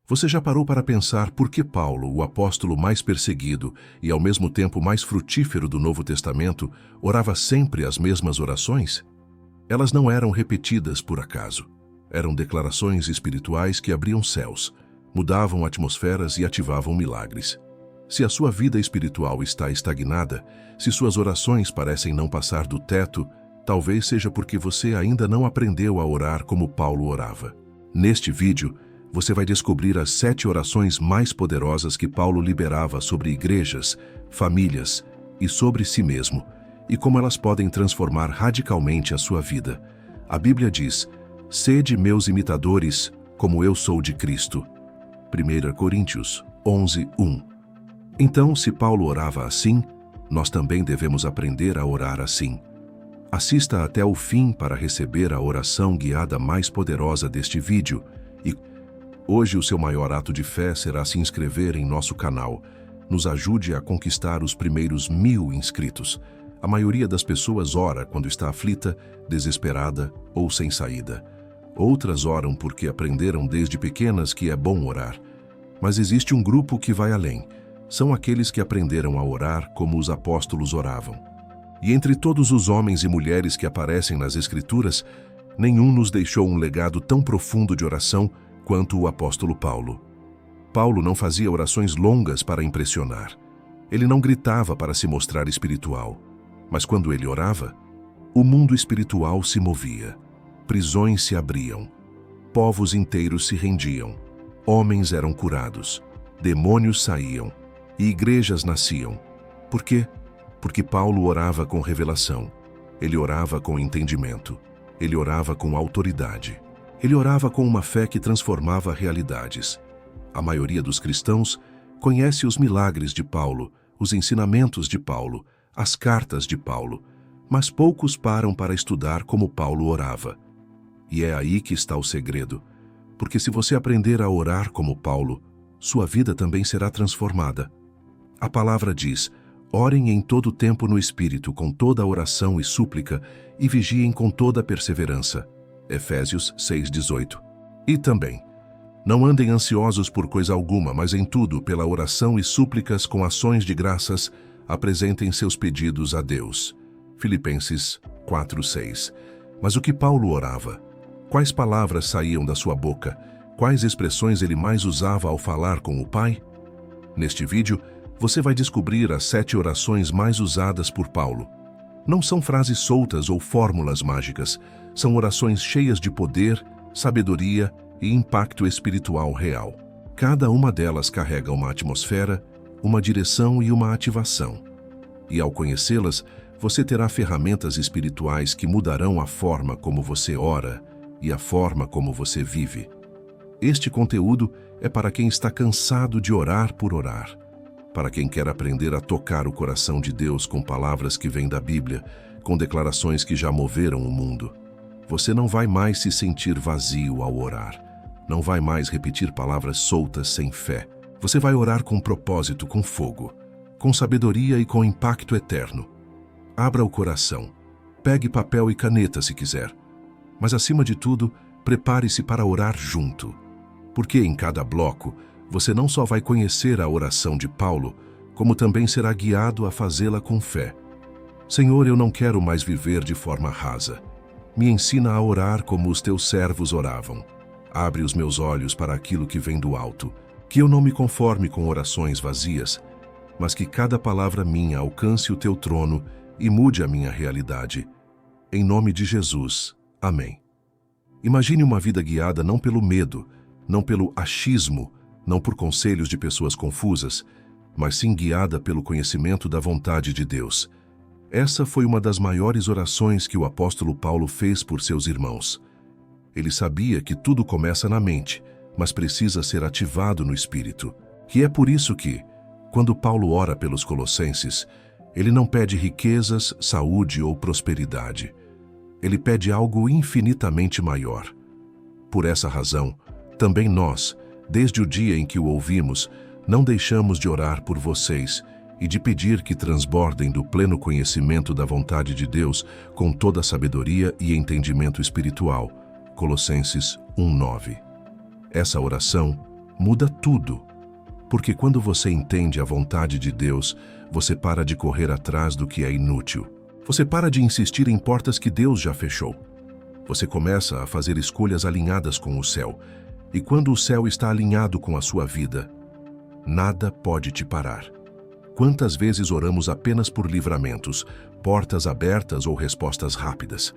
Você já parou para pensar por que Paulo, o apóstolo mais perseguido e ao mesmo tempo mais frutífero do Novo Testamento, orava sempre as mesmas orações? Elas não eram repetidas por acaso. Eram declarações espirituais que abriam céus, mudavam atmosferas e ativavam milagres. Se a sua vida espiritual está estagnada, se suas orações parecem não passar do teto, talvez seja porque você ainda não aprendeu a orar como Paulo orava. Neste vídeo, você vai descobrir as 7 orações mais poderosas que Paulo liberava sobre igrejas, famílias e sobre si mesmo, e como elas podem transformar radicalmente a sua vida. A Bíblia diz: "Sede meus imitadores, como eu sou de Cristo." 1 Coríntios 11:1. Então, se Paulo orava assim, nós também devemos aprender a orar assim. Assista até o fim para receber a oração guiada mais poderosa deste vídeo e hoje o seu maior ato de fé será se inscrever em nosso canal. Nos ajude a conquistar os primeiros 1000 inscritos. A maioria das pessoas ora quando está aflita, desesperada ou sem saída. Outras oram porque aprenderam desde pequenas que é bom orar. Mas existe um grupo que vai além. São aqueles que aprenderam a orar como os apóstolos oravam. E entre todos os homens e mulheres que aparecem nas Escrituras, nenhum nos deixou um legado tão profundo de oração quanto o apóstolo Paulo. Paulo não fazia orações longas para impressionar. Ele não gritava para se mostrar espiritual. Mas quando ele orava, o mundo espiritual se movia. Prisões se abriam. Povos inteiros se rendiam. Homens eram curados. Demônios saíam. E igrejas nasciam. Por quê? Porque Paulo orava com revelação. Ele orava com entendimento. Ele orava com autoridade. Ele orava com uma fé que transformava realidades. A maioria dos cristãos conhece os milagres de Paulo, os ensinamentos de Paulo, as cartas de Paulo, mas poucos param para estudar como Paulo orava. E é aí que está o segredo, porque se você aprender a orar como Paulo, sua vida também será transformada. A palavra diz: "Orem em todo o tempo no Espírito, com toda a oração e súplica, e vigiem com toda a perseverança." Efésios 6:18. E também: "Não andem ansiosos por coisa alguma, mas em tudo, pela oração e súplicas com ações de graças, apresentem seus pedidos a Deus." Filipenses 4:6. Mas o que Paulo orava? Quais palavras saíam da sua boca? Quais expressões ele mais usava ao falar com o Pai? Neste vídeo, você vai descobrir as 7 orações mais usadas por Paulo. Não são frases soltas ou fórmulas mágicas, são orações cheias de poder, sabedoria e impacto espiritual real. Cada uma delas carrega uma atmosfera, uma direção e uma ativação. E ao conhecê-las, você terá ferramentas espirituais que mudarão a forma como você ora e a forma como você vive. Este conteúdo é para quem está cansado de orar por orar, para quem quer aprender a tocar o coração de Deus com palavras que vêm da Bíblia, com declarações que já moveram o mundo. Você não vai mais se sentir vazio ao orar. Não vai mais repetir palavras soltas sem fé. Você vai orar com propósito, com fogo, com sabedoria e com impacto eterno. Abra o coração. Pegue papel e caneta se quiser. Mas acima de tudo, prepare-se para orar junto. Porque em cada bloco, você não só vai conhecer a oração de Paulo, como também será guiado a fazê-la com fé. Senhor, eu não quero mais viver de forma rasa. Me ensina a orar como os teus servos oravam. Abre os meus olhos para aquilo que vem do alto, que eu não me conforme com orações vazias, mas que cada palavra minha alcance o teu trono e mude a minha realidade. Em nome de Jesus. Amém. Imagine uma vida guiada não pelo medo, não pelo achismo, não por conselhos de pessoas confusas, mas sim guiada pelo conhecimento da vontade de Deus. Essa foi uma das maiores orações que o apóstolo Paulo fez por seus irmãos. Ele sabia que tudo começa na mente, mas precisa ser ativado no espírito. E é por isso que, quando Paulo ora pelos colossenses, ele não pede riquezas, saúde ou prosperidade. Ele pede algo infinitamente maior. Por essa razão, também nós, desde o dia em que o ouvimos, não deixamos de orar por vocês e de pedir que transbordem do pleno conhecimento da vontade de Deus com toda a sabedoria e entendimento espiritual. Colossenses 1:9. Essa oração muda tudo. Porque quando você entende a vontade de Deus, você para de correr atrás do que é inútil. Você para de insistir em portas que Deus já fechou. Você começa a fazer escolhas alinhadas com o céu. E quando o céu está alinhado com a sua vida, nada pode te parar. Quantas vezes oramos apenas por livramentos, portas abertas ou respostas rápidas?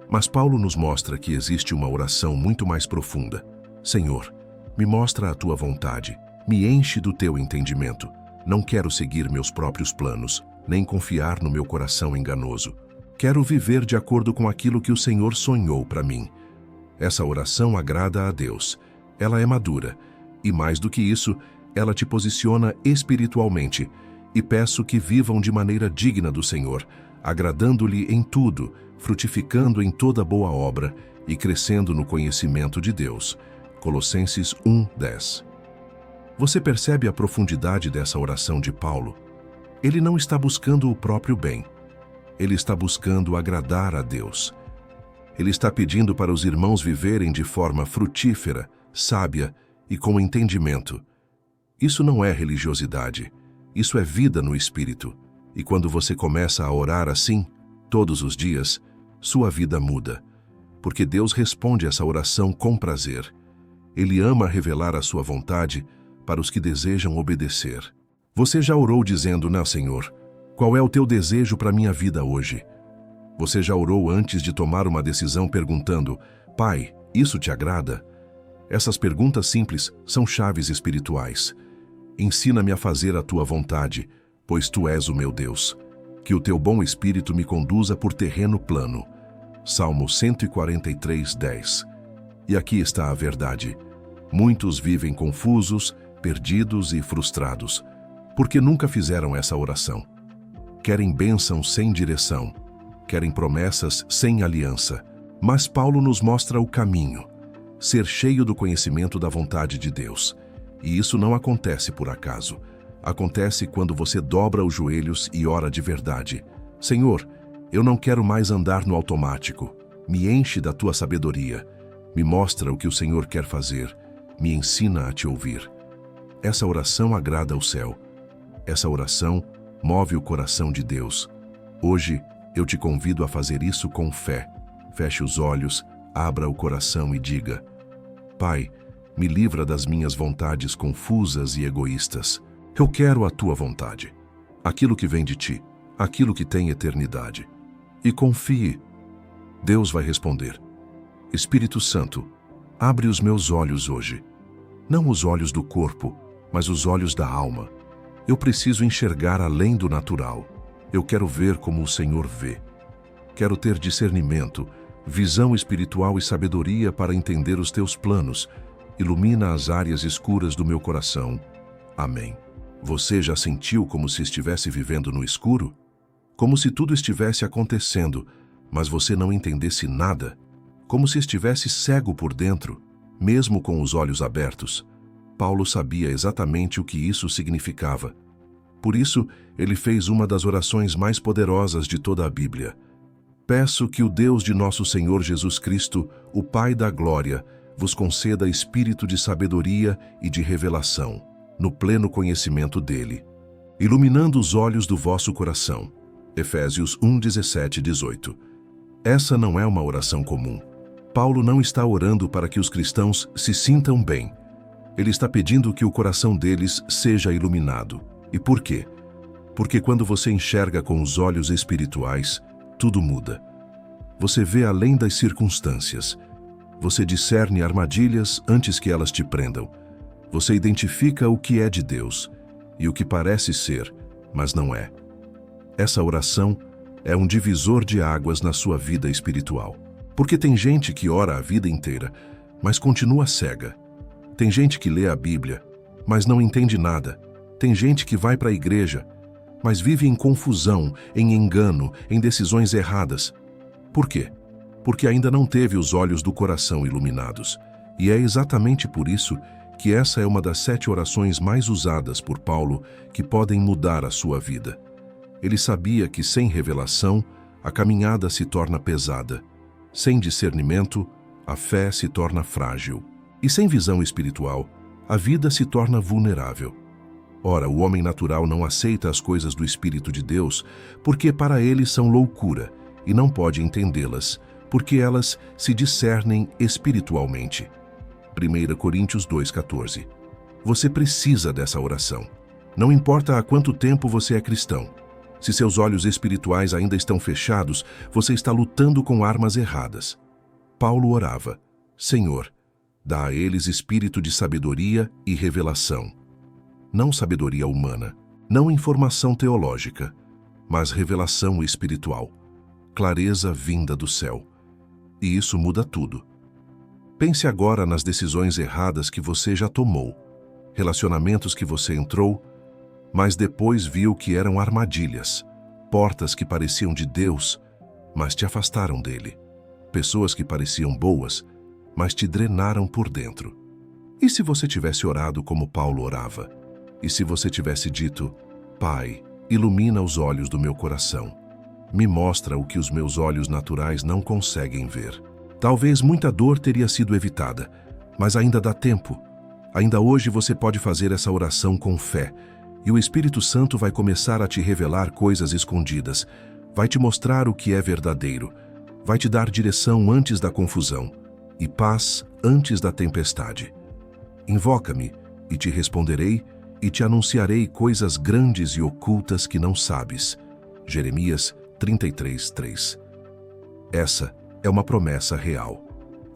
Mas Paulo nos mostra que existe uma oração muito mais profunda. Senhor, me mostra a tua vontade, me enche do teu entendimento. Não quero seguir meus próprios planos, nem confiar no meu coração enganoso. Quero viver de acordo com aquilo que o Senhor sonhou para mim. Essa oração agrada a Deus. Ela é madura. E mais do que isso, ela te posiciona espiritualmente. E peço que vivam de maneira digna do Senhor, agradando-lhe em tudo, frutificando em toda boa obra e crescendo no conhecimento de Deus. Colossenses 1:10. Você percebe a profundidade dessa oração de Paulo? Ele não está buscando o próprio bem. Ele está buscando agradar a Deus. Ele está pedindo para os irmãos viverem de forma frutífera, sábia e com entendimento. Isso não é religiosidade. Isso é vida no Espírito. E quando você começa a orar assim, todos os dias, sua vida muda. Porque Deus responde essa oração com prazer. Ele ama revelar a sua vontade para os que desejam obedecer. Você já orou dizendo, não, Senhor, qual é o teu desejo para minha vida hoje? Você já orou antes de tomar uma decisão perguntando, Pai, isso te agrada? Essas perguntas simples são chaves espirituais. Ensina-me a fazer a tua vontade, pois tu és o meu Deus. Que o teu bom espírito me conduza por terreno plano. Salmo 143:10. E aqui está a verdade. Muitos vivem confusos, perdidos e frustrados, porque nunca fizeram essa oração. Querem bênção sem direção, querem promessas sem aliança. Mas Paulo nos mostra o caminho, ser cheio do conhecimento da vontade de Deus. E isso não acontece por acaso. Acontece quando você dobra os joelhos e ora de verdade. Senhor, eu não quero mais andar no automático. Me enche da tua sabedoria. Me mostra o que o Senhor quer fazer. Me ensina a te ouvir. Essa oração agrada ao céu. Essa oração move o coração de Deus. Hoje, eu te convido a fazer isso com fé. Feche os olhos, abra o coração e diga, Pai, me livra das minhas vontades confusas e egoístas. Eu quero a tua vontade, aquilo que vem de ti, aquilo que tem eternidade. E confie. Deus vai responder. Espírito Santo, abre os meus olhos hoje. Não os olhos do corpo, mas os olhos da alma. Eu preciso enxergar além do natural. Eu quero ver como o Senhor vê. Quero ter discernimento, visão espiritual e sabedoria para entender os teus planos. Ilumina as áreas escuras do meu coração. Amém. Você já sentiu como se estivesse vivendo no escuro? Como se tudo estivesse acontecendo, mas você não entendesse nada? Como se estivesse cego por dentro, mesmo com os olhos abertos? Paulo sabia exatamente o que isso significava. Por isso, ele fez uma das orações mais poderosas de toda a Bíblia. Peço que o Deus de nosso Senhor Jesus Cristo, o Pai da Glória, vos conceda espírito de sabedoria e de revelação, no pleno conhecimento dele, iluminando os olhos do vosso coração. Efésios 1:17-18. Essa não é uma oração comum. Paulo não está orando para que os cristãos se sintam bem. Ele está pedindo que o coração deles seja iluminado. E por quê? Porque quando você enxerga com os olhos espirituais, tudo muda. Você vê além das circunstâncias. Você discerne armadilhas antes que elas te prendam. Você identifica o que é de Deus e o que parece ser, mas não é. Essa oração é um divisor de águas na sua vida espiritual. Porque tem gente que ora a vida inteira, mas continua cega. Tem gente que lê a Bíblia, mas não entende nada. Tem gente que vai para a igreja, mas vive em confusão, em engano, em decisões erradas. Por quê? Porque ainda não teve os olhos do coração iluminados. E é exatamente por isso que essa é uma das 7 orações mais usadas por Paulo que podem mudar a sua vida. Ele sabia que sem revelação, a caminhada se torna pesada. Sem discernimento, a fé se torna frágil. E sem visão espiritual, a vida se torna vulnerável. Ora, o homem natural não aceita as coisas do Espírito de Deus, porque para ele são loucura, e não pode entendê-las, porque elas se discernem espiritualmente. 1 Coríntios 2,14. Você precisa dessa oração. Não importa há quanto tempo você é cristão. Se seus olhos espirituais ainda estão fechados, você está lutando com armas erradas. Paulo orava: Senhor, dá a eles espírito de sabedoria e revelação. Não sabedoria humana, não informação teológica, mas revelação espiritual, clareza vinda do céu. E isso muda tudo. Pense agora nas decisões erradas que você já tomou, relacionamentos que você entrou, mas depois viu que eram armadilhas, portas que pareciam de Deus, mas te afastaram dele, pessoas que pareciam boas, mas te drenaram por dentro. E se você tivesse orado como Paulo orava? E se você tivesse dito: Pai, ilumina os olhos do meu coração, me mostra o que os meus olhos naturais não conseguem ver. Talvez muita dor teria sido evitada, mas ainda dá tempo. Ainda hoje você pode fazer essa oração com fé, e o Espírito Santo vai começar a te revelar coisas escondidas, vai te mostrar o que é verdadeiro, vai te dar direção antes da confusão e paz antes da tempestade. Invoca-me, e te responderei, e te anunciarei coisas grandes e ocultas que não sabes. Jeremias 33:3. Essa é uma promessa real,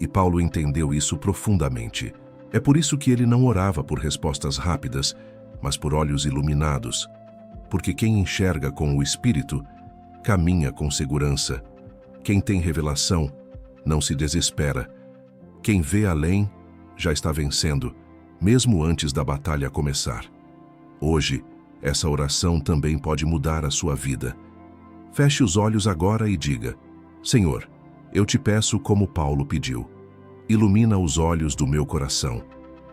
e Paulo entendeu isso profundamente. É por isso que ele não orava por respostas rápidas, mas por olhos iluminados, porque quem enxerga com o Espírito caminha com segurança. Quem tem revelação não se desespera. Quem vê além já está vencendo, mesmo antes da batalha começar. Hoje, essa oração também pode mudar a sua vida. Feche os olhos agora e diga: Senhor, eu te peço como Paulo pediu. Ilumina os olhos do meu coração.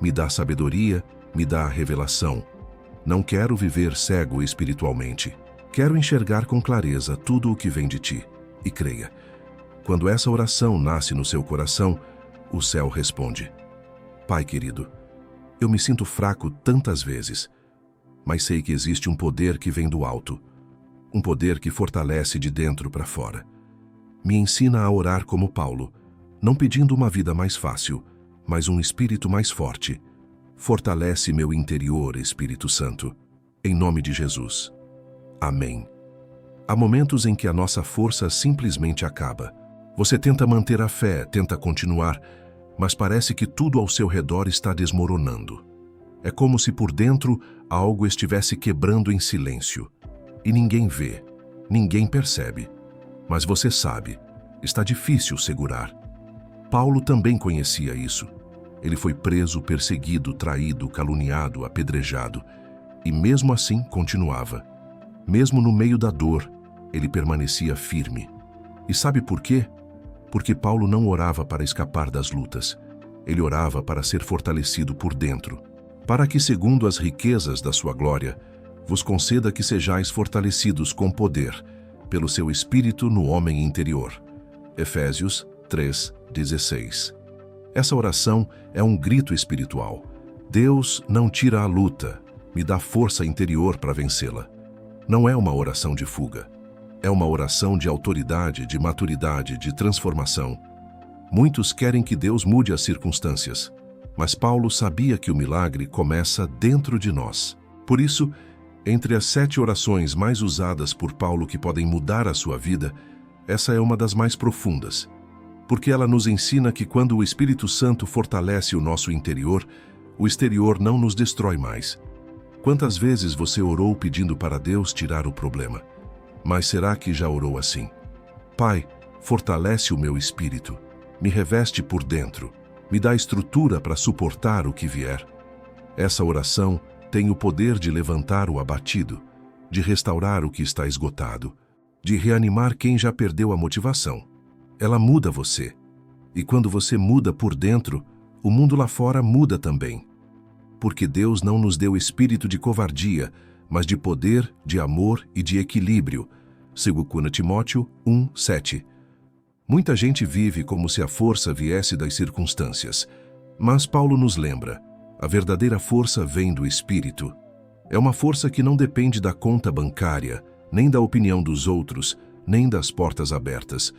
Me dá sabedoria, me dá revelação. Não quero viver cego espiritualmente. Quero enxergar com clareza tudo o que vem de ti. E creia, quando essa oração nasce no seu coração, o céu responde: Pai querido, eu me sinto fraco tantas vezes, mas sei que existe um poder que vem do alto, um poder que fortalece de dentro para fora. Me ensina a orar como Paulo, não pedindo uma vida mais fácil, mas um espírito mais forte. Fortalece meu interior, Espírito Santo, em nome de Jesus. Amém. Há momentos em que a nossa força simplesmente acaba. Você tenta manter a fé, tenta continuar, mas parece que tudo ao seu redor está desmoronando. É como se por dentro algo estivesse quebrando em silêncio. E ninguém vê, ninguém percebe. Mas você sabe, está difícil segurar. Paulo também conhecia isso. Ele foi preso, perseguido, traído, caluniado, apedrejado. E mesmo assim continuava. Mesmo no meio da dor, ele permanecia firme. E sabe por quê? Porque Paulo não orava para escapar das lutas. Ele orava para ser fortalecido por dentro, para que, segundo as riquezas da sua glória, vos conceda que sejais fortalecidos com poder, pelo seu Espírito no homem interior. Efésios 3:16. Essa oração é um grito espiritual. Deus não tira a luta, me dá força interior para vencê-la. Não é uma oração de fuga. É uma oração de autoridade, de maturidade, de transformação. Muitos querem que Deus mude as circunstâncias, mas Paulo sabia que o milagre começa dentro de nós. Por isso, entre as 7 orações mais usadas por Paulo que podem mudar a sua vida, essa é uma das mais profundas, porque ela nos ensina que quando o Espírito Santo fortalece o nosso interior, o exterior não nos destrói mais. Quantas vezes você orou pedindo para Deus tirar o problema? Mas será que já orou assim? Pai, fortalece o meu espírito, me reveste por dentro, me dá estrutura para suportar o que vier. Essa oração tem o poder de levantar o abatido, de restaurar o que está esgotado, de reanimar quem já perdeu a motivação. Ela muda você. E quando você muda por dentro, o mundo lá fora muda também. Porque Deus não nos deu espírito de covardia, mas de poder, de amor e de equilíbrio. 2 Timóteo 1:7. Muita gente vive como se a força viesse das circunstâncias. Mas Paulo nos lembra, A verdadeira força vem do Espírito. É uma força que não depende da conta bancária, nem da opinião dos outros, nem das portas abertas.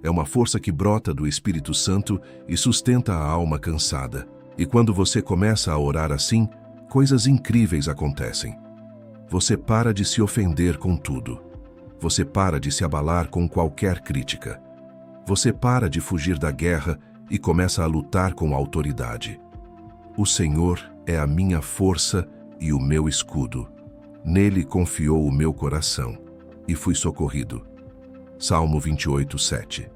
É uma força que brota do Espírito Santo e sustenta a alma cansada. E quando você começa a orar assim, coisas incríveis acontecem. Você para de se ofender com tudo. Você para de se abalar com qualquer crítica. Você para de fugir da guerra e começa a lutar com autoridade. O Senhor é a minha força e o meu escudo. Nele confiou o meu coração e fui socorrido. Salmo 28, 7.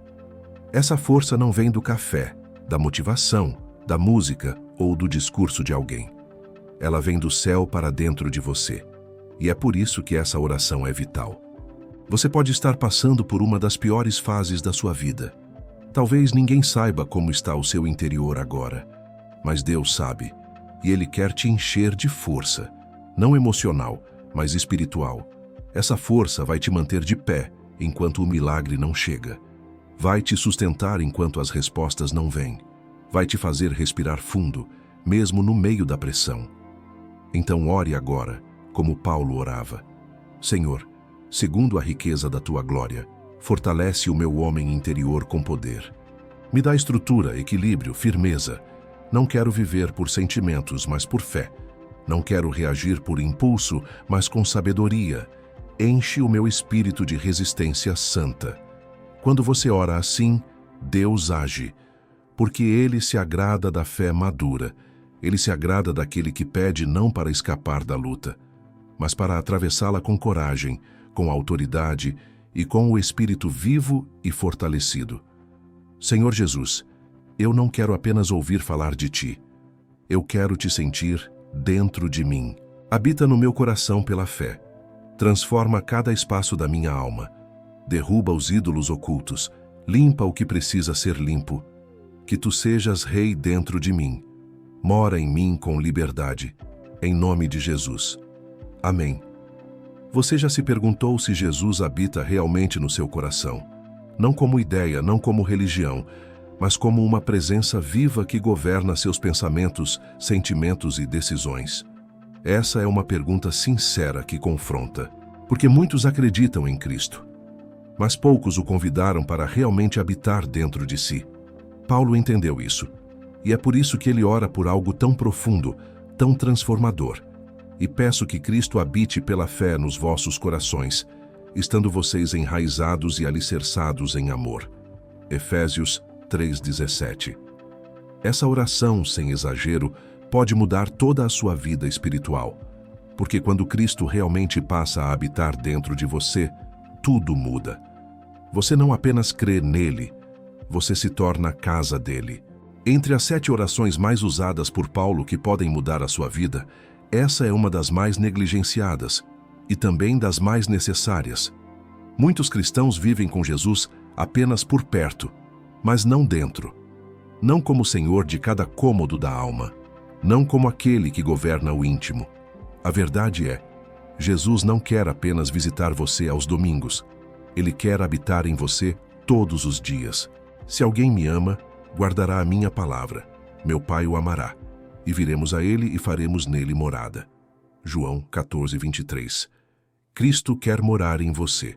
Essa força não vem do café, da motivação, da música ou do discurso de alguém. Ela vem do céu para dentro de você. E é por isso que essa oração é vital. Você pode estar passando por uma das piores fases da sua vida. Talvez ninguém saiba como está o seu interior agora, mas Deus sabe, e Ele quer te encher de força, não emocional, mas espiritual. Essa força vai te manter de pé enquanto o milagre não chega. Vai te sustentar enquanto as respostas não vêm. Vai te fazer respirar fundo, mesmo no meio da pressão. Então ore agora, como Paulo orava. Senhor, segundo a riqueza da tua glória, fortalece o meu homem interior com poder. Me dá estrutura, equilíbrio, firmeza. Não quero viver por sentimentos, mas por fé. Não quero reagir por impulso, mas com sabedoria. Enche o meu espírito de resistência santa. Quando você ora assim, Deus age, porque Ele se agrada da fé madura. Ele se agrada daquele que pede não para escapar da luta, mas para atravessá-la com coragem, com autoridade e com o espírito vivo e fortalecido. Senhor Jesus, eu não quero apenas ouvir falar de Ti. Eu quero Te sentir dentro de mim. Habita no meu coração pela fé. Transforma cada espaço da minha alma. Derruba os ídolos ocultos. Limpa o que precisa ser limpo. Que Tu sejas Rei dentro de mim. Mora em mim com liberdade. Em nome de Jesus. Amém. Você já se perguntou se Jesus habita realmente no seu coração? Não como ideia, não como religião, mas como uma presença viva que governa seus pensamentos, sentimentos e decisões. Essa é uma pergunta sincera que confronta, porque muitos acreditam em Cristo, mas poucos o convidaram para realmente habitar dentro de si. Paulo entendeu isso, e é por isso que ele ora por algo tão profundo, tão transformador. E peço que Cristo habite pela fé nos vossos corações, estando vocês enraizados e alicerçados em amor. Efésios 3,17. Essa oração, sem exagero, pode mudar toda a sua vida espiritual, porque quando Cristo realmente passa a habitar dentro de você, tudo muda. Você não apenas crê nele, você se torna a casa dele. Entre as 7 orações mais usadas por Paulo que podem mudar a sua vida, essa é uma das mais negligenciadas e também das mais necessárias. Muitos cristãos vivem com Jesus apenas por perto, mas não dentro. Não como Senhor de cada cômodo da alma, não como aquele que governa o íntimo. A verdade é, Jesus não quer apenas visitar você aos domingos. Ele quer habitar em você todos os dias. Se alguém me ama, guardará a minha palavra. Meu Pai o amará. E viremos a ele e faremos nele morada. João 14:23. Cristo quer morar em você,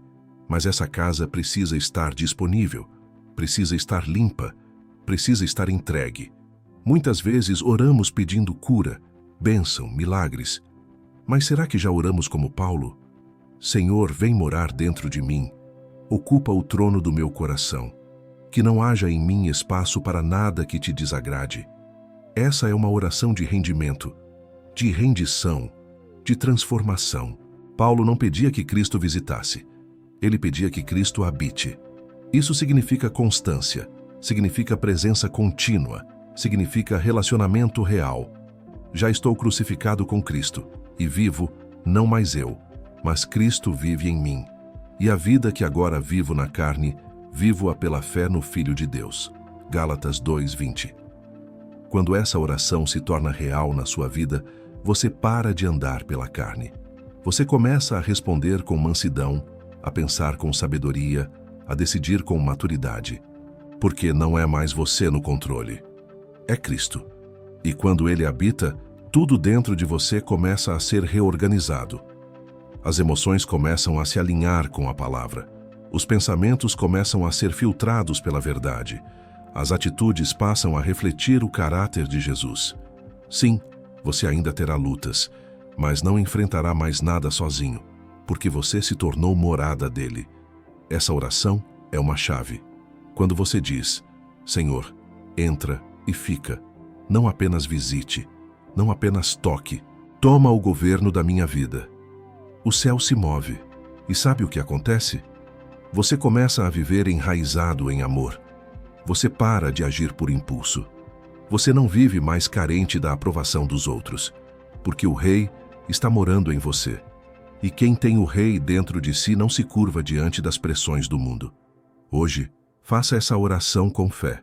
mas essa casa precisa estar disponível, precisa estar limpa, precisa estar entregue. Muitas vezes oramos pedindo cura, bênção, milagres. Mas será que já oramos como Paulo? Senhor, vem morar dentro de mim. Ocupa o trono do meu coração. Que não haja em mim espaço para nada que te desagrade. Essa é uma oração de rendimento, de rendição, de transformação. Paulo não pedia que Cristo visitasse. Ele pedia que Cristo habite. Isso significa constância, significa presença contínua, significa relacionamento real. Já estou crucificado com Cristo e vivo, não mais eu, mas Cristo vive em mim. E a vida que agora vivo na carne, vivo-a pela fé no Filho de Deus. Gálatas 2:20. Quando essa oração se torna real na sua vida, você para de andar pela carne. Você começa a responder com mansidão, a pensar com sabedoria, a decidir com maturidade. Porque não é mais você no controle. É Cristo. E quando Ele habita, tudo dentro de você começa a ser reorganizado. As emoções começam a se alinhar com a palavra. Os pensamentos começam a ser filtrados pela verdade. As atitudes passam a refletir o caráter de Jesus. Sim, você ainda terá lutas, mas não enfrentará mais nada sozinho, porque você se tornou morada dele. Essa oração é uma chave. Quando você diz, Senhor, entra e fica, não apenas visite, não apenas toque, toma o governo da minha vida. O céu se move. E sabe o que acontece? Você começa a viver enraizado em amor. Você para de agir por impulso. Você não vive mais carente da aprovação dos outros, porque o Rei está morando em você. E quem tem o Rei dentro de si não se curva diante das pressões do mundo. Hoje, faça essa oração com fé.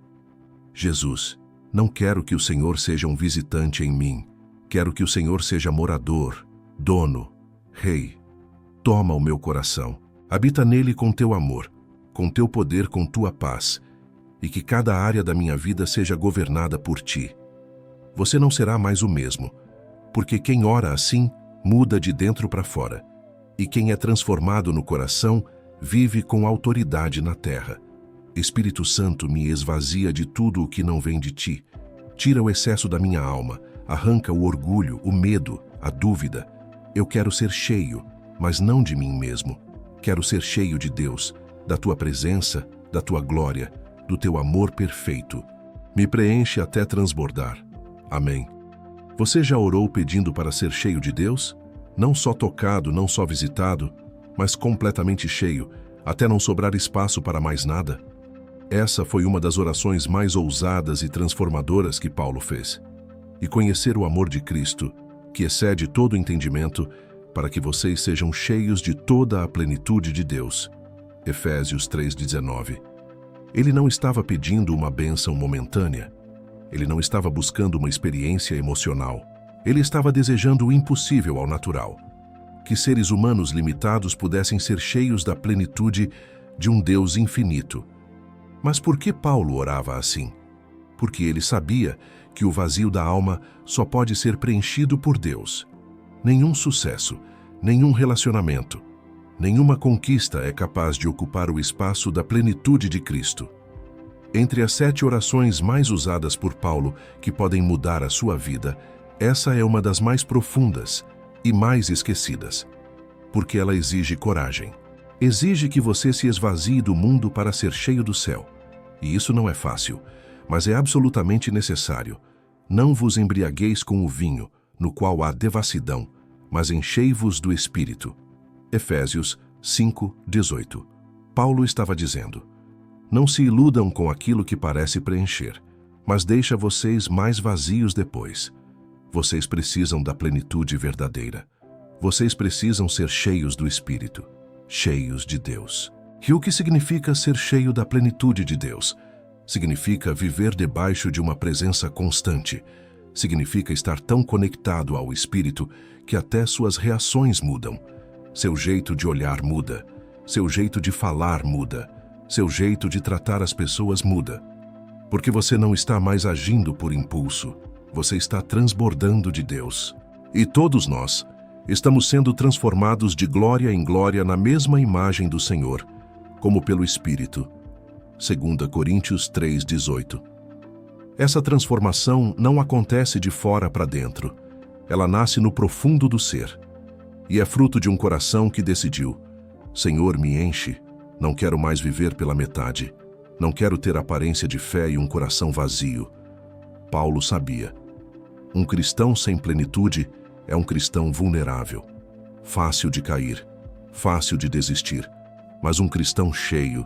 Jesus, não quero que o Senhor seja um visitante em mim. Quero que o Senhor seja morador, dono, Rei. Toma o meu coração. Habita nele com teu amor, com teu poder, com tua paz, e que cada área da minha vida seja governada por ti. Você não será mais o mesmo, porque quem ora assim muda de dentro para fora, e quem é transformado no coração vive com autoridade na terra. Espírito Santo, me esvazia de tudo o que não vem de ti. Tira o excesso da minha alma, arranca o orgulho, o medo, a dúvida. Eu quero ser cheio, mas não de mim mesmo. Quero ser cheio de Deus, da tua presença, da tua glória, do teu amor perfeito. Me preenche até transbordar. Amém. Você já orou pedindo para ser cheio de Deus? Não só tocado, não só visitado, mas completamente cheio, até não sobrar espaço para mais nada? Essa foi uma das orações mais ousadas e transformadoras que Paulo fez. E conhecer o amor de Cristo, que excede todo entendimento, para que vocês sejam cheios de toda a plenitude de Deus. Efésios 3:19. Ele não estava pedindo uma bênção momentânea. Ele não estava buscando uma experiência emocional. Ele estava desejando o impossível ao natural. Que seres humanos limitados pudessem ser cheios da plenitude de um Deus infinito. Mas por que Paulo orava assim? Porque ele sabia que o vazio da alma só pode ser preenchido por Deus. Nenhum sucesso, nenhum relacionamento, nenhuma conquista é capaz de ocupar o espaço da plenitude de Cristo. Entre as 7 orações mais usadas por Paulo que podem mudar a sua vida, essa é uma das mais profundas e mais esquecidas, porque ela exige coragem. Exige que você se esvazie do mundo para ser cheio do céu. E isso não é fácil, mas é absolutamente necessário. Não vos embriagueis com o vinho, no qual há devassidão, mas enchei-vos do Espírito. Efésios 5:18. Paulo estava dizendo, não se iludam com aquilo que parece preencher, mas deixa vocês mais vazios depois. Vocês precisam da plenitude verdadeira. Vocês precisam ser cheios do Espírito, cheios de Deus. E o que significa ser cheio da plenitude de Deus? Significa viver debaixo de uma presença constante. Significa estar tão conectado ao Espírito que até suas reações mudam. Seu jeito de olhar muda. Seu jeito de falar muda. Seu jeito de tratar as pessoas muda. Porque você não está mais agindo por impulso. Você está transbordando de Deus. E todos nós estamos sendo transformados de glória em glória na mesma imagem do Senhor, como pelo Espírito. 2 Coríntios 3:18. Essa transformação não acontece de fora para dentro. Ela nasce no profundo do ser. E é fruto de um coração que decidiu, Senhor, me enche, não quero mais viver pela metade. Não quero ter aparência de fé e um coração vazio. Paulo sabia. Um cristão sem plenitude é um cristão vulnerável. Fácil de cair, fácil de desistir. Mas um cristão cheio,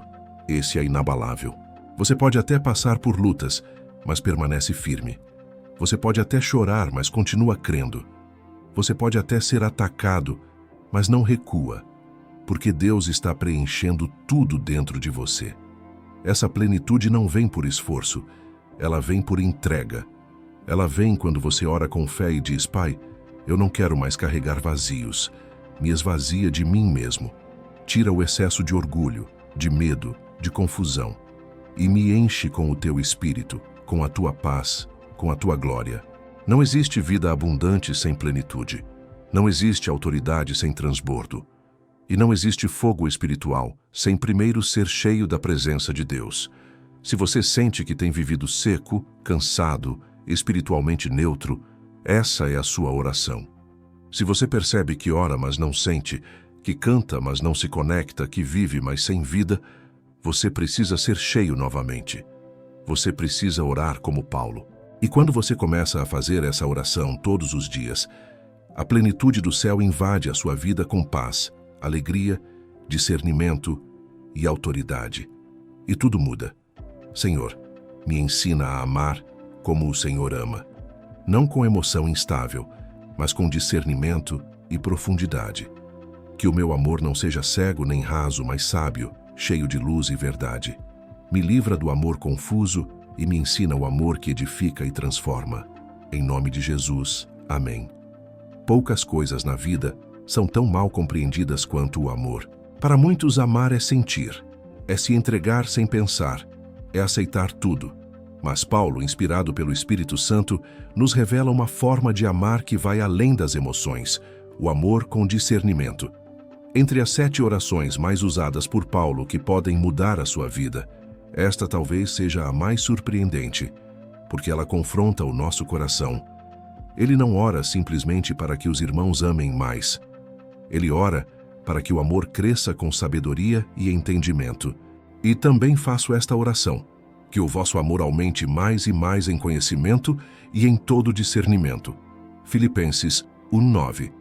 esse é inabalável. Você pode até passar por lutas, mas permanece firme. Você pode até chorar, mas continua crendo. Você pode até ser atacado, mas não recua, porque Deus está preenchendo tudo dentro de você. Essa plenitude não vem por esforço, ela vem por entrega. Ela vem quando você ora com fé e diz, Pai, eu não quero mais carregar vazios, me esvazia de mim mesmo. Tira o excesso de orgulho, de medo, de confusão, e me enche com o teu Espírito, com a tua paz, com a tua glória. Não existe vida abundante sem plenitude. Não existe autoridade sem transbordo. E não existe fogo espiritual sem primeiro ser cheio da presença de Deus. Se você sente que tem vivido seco, cansado, espiritualmente neutro, essa é a sua oração. Se você percebe que ora, mas não sente, que canta, mas não se conecta, que vive, mas sem vida, você precisa ser cheio novamente. Você precisa orar como Paulo. E quando você começa a fazer essa oração todos os dias, a plenitude do céu invade a sua vida com paz, alegria, discernimento e autoridade. E tudo muda. Senhor, me ensina a amar como o Senhor ama. Não com emoção instável, mas com discernimento e profundidade. Que o meu amor não seja cego nem raso, mas sábio, cheio de luz e verdade. Me livra do amor confuso e me ensina o amor que edifica e transforma. Em nome de Jesus. Amém. Poucas coisas na vida são tão mal compreendidas quanto o amor. Para muitos, amar é sentir, é se entregar sem pensar, é aceitar tudo. Mas Paulo, inspirado pelo Espírito Santo, nos revela uma forma de amar que vai além das emoções, o amor com discernimento. Entre as 7 orações mais usadas por Paulo que podem mudar a sua vida, esta talvez seja a mais surpreendente, porque ela confronta o nosso coração. Ele não ora simplesmente para que os irmãos amem mais. Ele ora para que o amor cresça com sabedoria e entendimento. E também faço esta oração: que o vosso amor aumente mais e mais em conhecimento e em todo discernimento. Filipenses 1:9.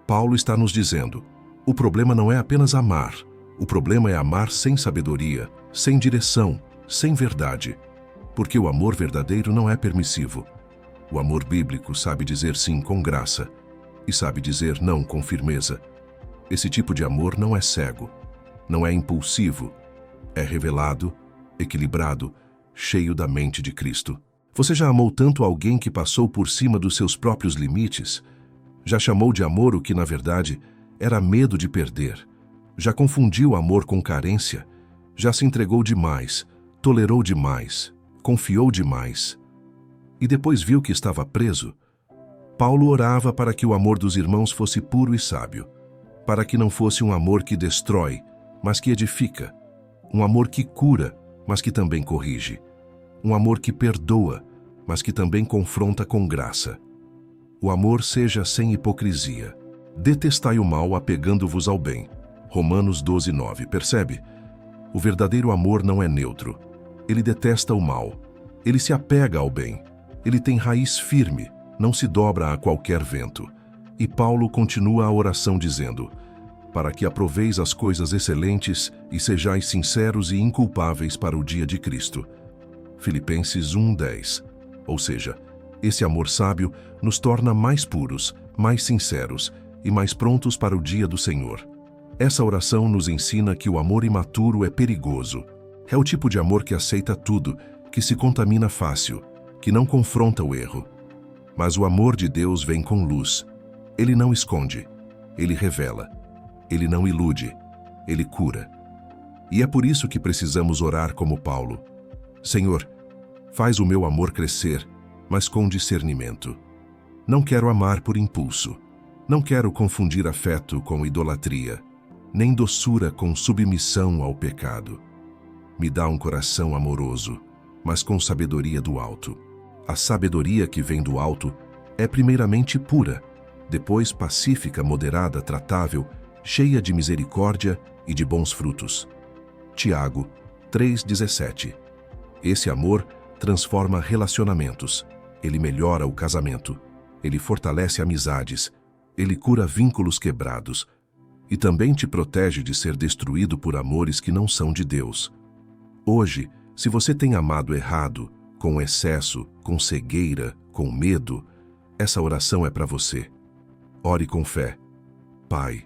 Paulo está nos dizendo: o problema não é apenas amar, o problema é amar sem sabedoria, sem direção, sem verdade. Porque o amor verdadeiro não é permissivo. O amor bíblico sabe dizer sim com graça e sabe dizer não com firmeza. Esse tipo de amor não é cego, não é impulsivo, é revelado, equilibrado, cheio da mente de Cristo. Você já amou tanto alguém que passou por cima dos seus próprios limites? Já chamou de amor o que, na verdade, era medo de perder? Já confundiu amor com carência? Já se entregou demais, tolerou demais, confiou demais? E depois viu que estava preso? Paulo orava para que o amor dos irmãos fosse puro e sábio, para que não fosse um amor que destrói, mas que edifica, um amor que cura, mas que também corrige, um amor que perdoa, mas que também confronta com graça. O amor seja sem hipocrisia. Detestai o mal apegando-vos ao bem. Romanos 12:9. Percebe? O verdadeiro amor não é neutro. Ele detesta o mal. Ele se apega ao bem. Ele tem raiz firme, não se dobra a qualquer vento. E Paulo continua a oração dizendo: para que aproveis as coisas excelentes e sejais sinceros e inculpáveis para o dia de Cristo. Filipenses 1:10. Ou seja, esse amor sábio nos torna mais puros, mais sinceros e mais prontos para o dia do Senhor. Essa oração nos ensina que o amor imaturo é perigoso. É o tipo de amor que aceita tudo, que se contamina fácil, que não confronta o erro. Mas o amor de Deus vem com luz. Ele não esconde, ele revela. Ele não ilude, ele cura. E é por isso que precisamos orar como Paulo: Senhor, faz o meu amor crescer, mas com discernimento. Não quero amar por impulso. Não quero confundir afeto com idolatria, nem doçura com submissão ao pecado. Me dá um coração amoroso, mas com sabedoria do alto. A sabedoria que vem do alto é primeiramente pura, depois pacífica, moderada, tratável, cheia de misericórdia e de bons frutos. Tiago 3:17. Esse amor transforma relacionamentos. Ele melhora o casamento. Ele fortalece amizades. Ele cura vínculos quebrados. E também te protege de ser destruído por amores que não são de Deus. Hoje, se você tem amado errado, com excesso, com cegueira, com medo, essa oração é para você. Ore com fé. Pai,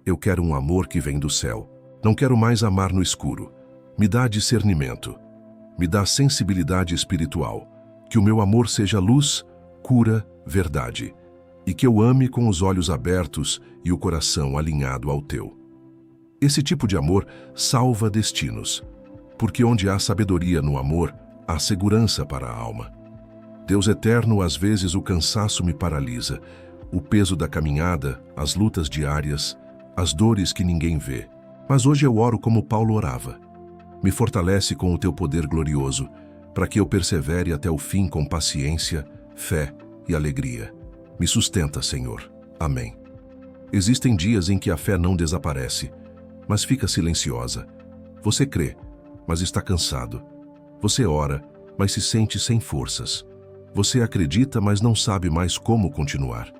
eu quero um amor que vem do céu. Não quero mais amar no escuro. Me dá discernimento. Me dá sensibilidade espiritual. Que o meu amor seja luz, cura, verdade. E que eu ame com os olhos abertos e o coração alinhado ao teu. Esse tipo de amor salva destinos. Porque onde há sabedoria no amor, há segurança para a alma. Deus eterno, às vezes o cansaço me paralisa, o peso da caminhada, as lutas diárias, as dores que ninguém vê. Mas hoje eu oro como Paulo orava. Me fortalece com o teu poder glorioso, para que eu persevere até o fim com paciência, fé e alegria. Me sustenta, Senhor. Amém. Existem dias em que a fé não desaparece, mas fica silenciosa. Você crê, mas está cansado. Você ora, mas se sente sem forças. Você acredita, mas não sabe mais como continuar.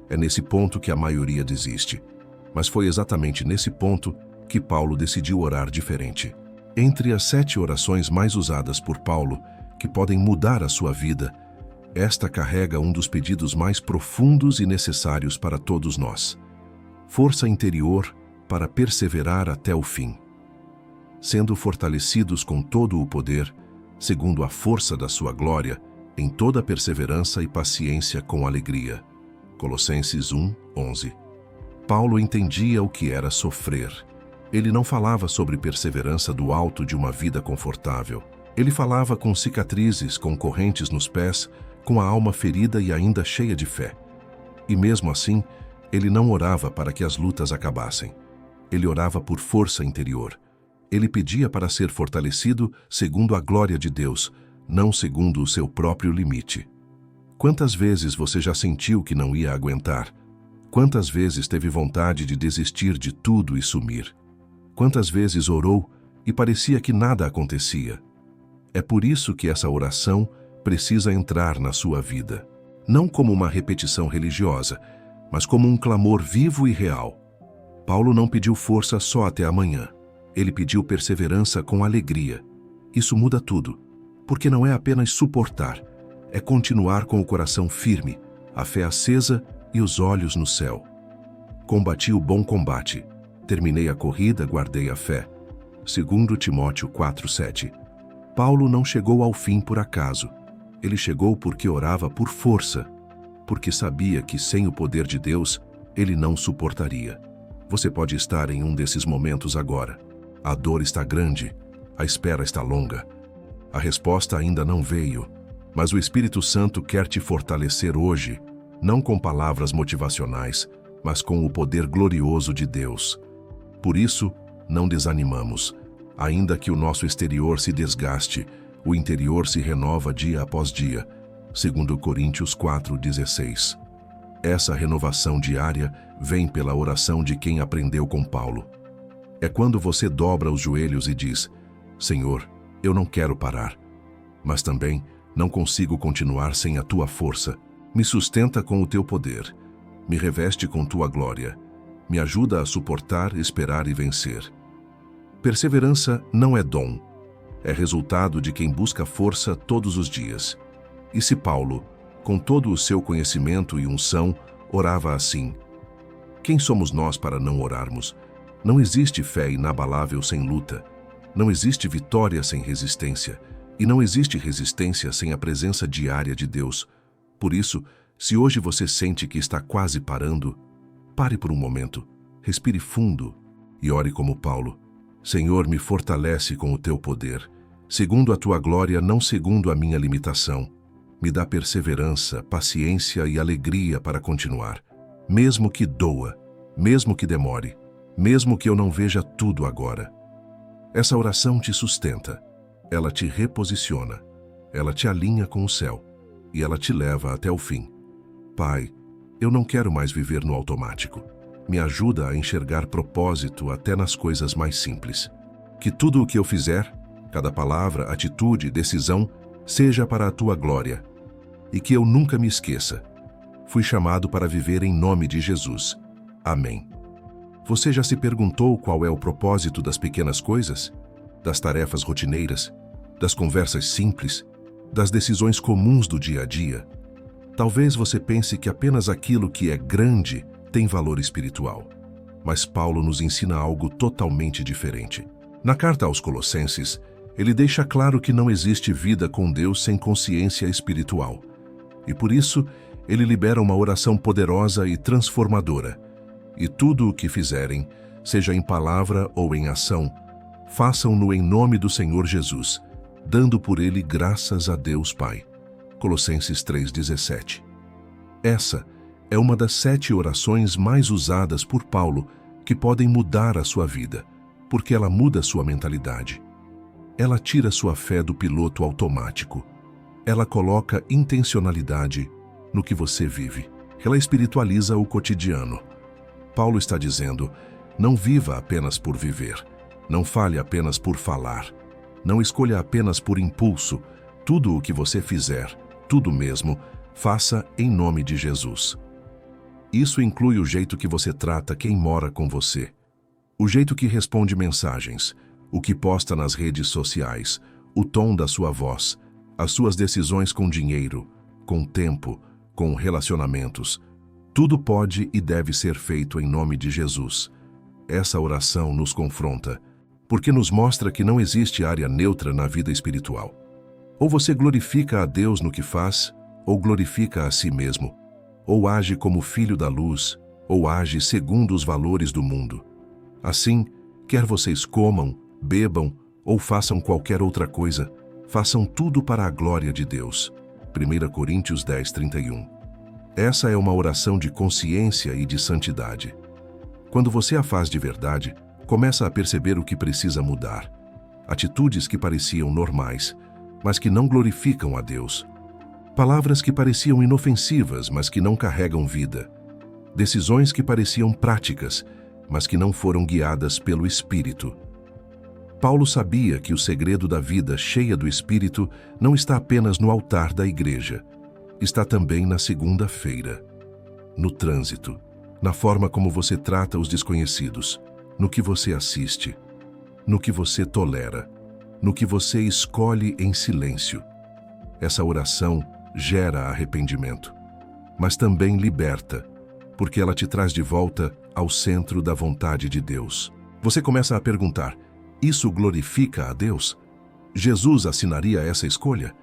É nesse ponto que a maioria desiste. Mas foi exatamente nesse ponto que Paulo decidiu orar diferente. Entre as 7 orações mais usadas por Paulo, que podem mudar a sua vida, esta carrega um dos pedidos mais profundos e necessários para todos nós. Força interior para perseverar até o fim. Sendo fortalecidos com todo o poder, segundo a força da sua glória, em toda perseverança e paciência com alegria. Colossenses 1:11. Paulo entendia o que era sofrer. Ele não falava sobre perseverança do alto de uma vida confortável. Ele falava com cicatrizes, com correntes nos pés, com a alma ferida e ainda cheia de fé. E mesmo assim, ele não orava para que as lutas acabassem. Ele orava por força interior. Ele pedia para ser fortalecido segundo a glória de Deus, não segundo o seu próprio limite. Quantas vezes você já sentiu que não ia aguentar? Quantas vezes teve vontade de desistir de tudo e sumir? Quantas vezes orou e parecia que nada acontecia? É por isso que essa oração precisa entrar na sua vida. Não como uma repetição religiosa, mas como um clamor vivo e real. Paulo não pediu força só até amanhã. Ele pediu perseverança com alegria. Isso muda tudo, porque não é apenas suportar, é continuar com o coração firme, a fé acesa e os olhos no céu. Combati o bom combate, terminei a corrida, guardei a fé. 2 Timóteo 4:7. Paulo não chegou ao fim por acaso. Ele chegou porque orava por força, porque sabia que sem o poder de Deus, ele não suportaria. Você pode estar em um desses momentos agora. A dor está grande, a espera está longa. A resposta ainda não veio, mas o Espírito Santo quer te fortalecer hoje, não com palavras motivacionais, mas com o poder glorioso de Deus. Por isso, não desanimamos. Ainda que o nosso exterior se desgaste, o interior se renova dia após dia. 2 Coríntios 4:16. Essa renovação diária vem pela oração de quem aprendeu com Paulo. É quando você dobra os joelhos e diz: Senhor, eu não quero parar, mas também não consigo continuar sem a tua força. Me sustenta com o teu poder, me reveste com tua glória, me ajuda a suportar, esperar e vencer. Perseverança não é dom, é resultado de quem busca força todos os dias. E se Paulo, com todo o seu conhecimento e unção, orava assim: quem somos nós para não orarmos? Não existe fé inabalável sem luta, não existe vitória sem resistência, e não existe resistência sem a presença diária de Deus. Por isso, se hoje você sente que está quase parando, pare por um momento, respire fundo e ore como Paulo. Senhor, me fortalece com o teu poder, segundo a tua glória, não segundo a minha limitação. Me dá perseverança, paciência e alegria para continuar, mesmo que doa, mesmo que demore, mesmo que eu não veja tudo agora. Essa oração te sustenta, ela te reposiciona, ela te alinha com o céu e ela te leva até o fim. Pai, eu não quero mais viver no automático. Me ajuda a enxergar propósito até nas coisas mais simples. Que tudo o que eu fizer, cada palavra, atitude, decisão, seja para a tua glória. E que eu nunca me esqueça. Fui chamado para viver em nome de Jesus. Amém. Você já se perguntou qual é o propósito das pequenas coisas? Das tarefas rotineiras? Das conversas simples? Das decisões comuns do dia a dia? Talvez você pense que apenas aquilo que é grande tem valor espiritual. Mas Paulo nos ensina algo totalmente diferente. Na carta aos Colossenses, ele deixa claro que não existe vida com Deus sem consciência espiritual. E por isso, ele libera uma oração poderosa e transformadora. E tudo o que fizerem, seja em palavra ou em ação, façam-no em nome do Senhor Jesus, dando por ele graças a Deus Pai. Colossenses 3,17. Essa é uma das 7 orações mais usadas por Paulo que podem mudar a sua vida, porque ela muda sua mentalidade. Ela tira sua fé do piloto automático. Ela coloca intencionalidade no que você vive. Ela espiritualiza o cotidiano. Paulo está dizendo: não viva apenas por viver. Não fale apenas por falar. Não escolha apenas por impulso. Tudo o que você fizer, tudo mesmo, faça em nome de Jesus. Isso inclui o jeito que você trata quem mora com você, o jeito que responde mensagens, o que posta nas redes sociais, o tom da sua voz, as suas decisões com dinheiro, com tempo, com relacionamentos. Tudo pode e deve ser feito em nome de Jesus. Essa oração nos confronta, porque nos mostra que não existe área neutra na vida espiritual. Ou você glorifica a Deus no que faz, ou glorifica a si mesmo, ou age como filho da luz, ou age segundo os valores do mundo. Assim, quer vocês comam, bebam ou façam qualquer outra coisa, façam tudo para a glória de Deus. 1 Coríntios 10:31. Essa é uma oração de consciência e de santidade. Quando você a faz de verdade, começa a perceber o que precisa mudar. Atitudes que pareciam normais, mas que não glorificam a Deus. Palavras que pareciam inofensivas, mas que não carregam vida. Decisões que pareciam práticas, mas que não foram guiadas pelo Espírito. Paulo sabia que o segredo da vida cheia do Espírito não está apenas no altar da igreja. Está também na segunda-feira, no trânsito, na forma como você trata os desconhecidos, no que você assiste, no que você tolera, no que você escolhe em silêncio. Essa oração gera arrependimento, mas também liberta, porque ela te traz de volta ao centro da vontade de Deus. Você começa a perguntar: isso glorifica a Deus? Jesus assinaria essa escolha?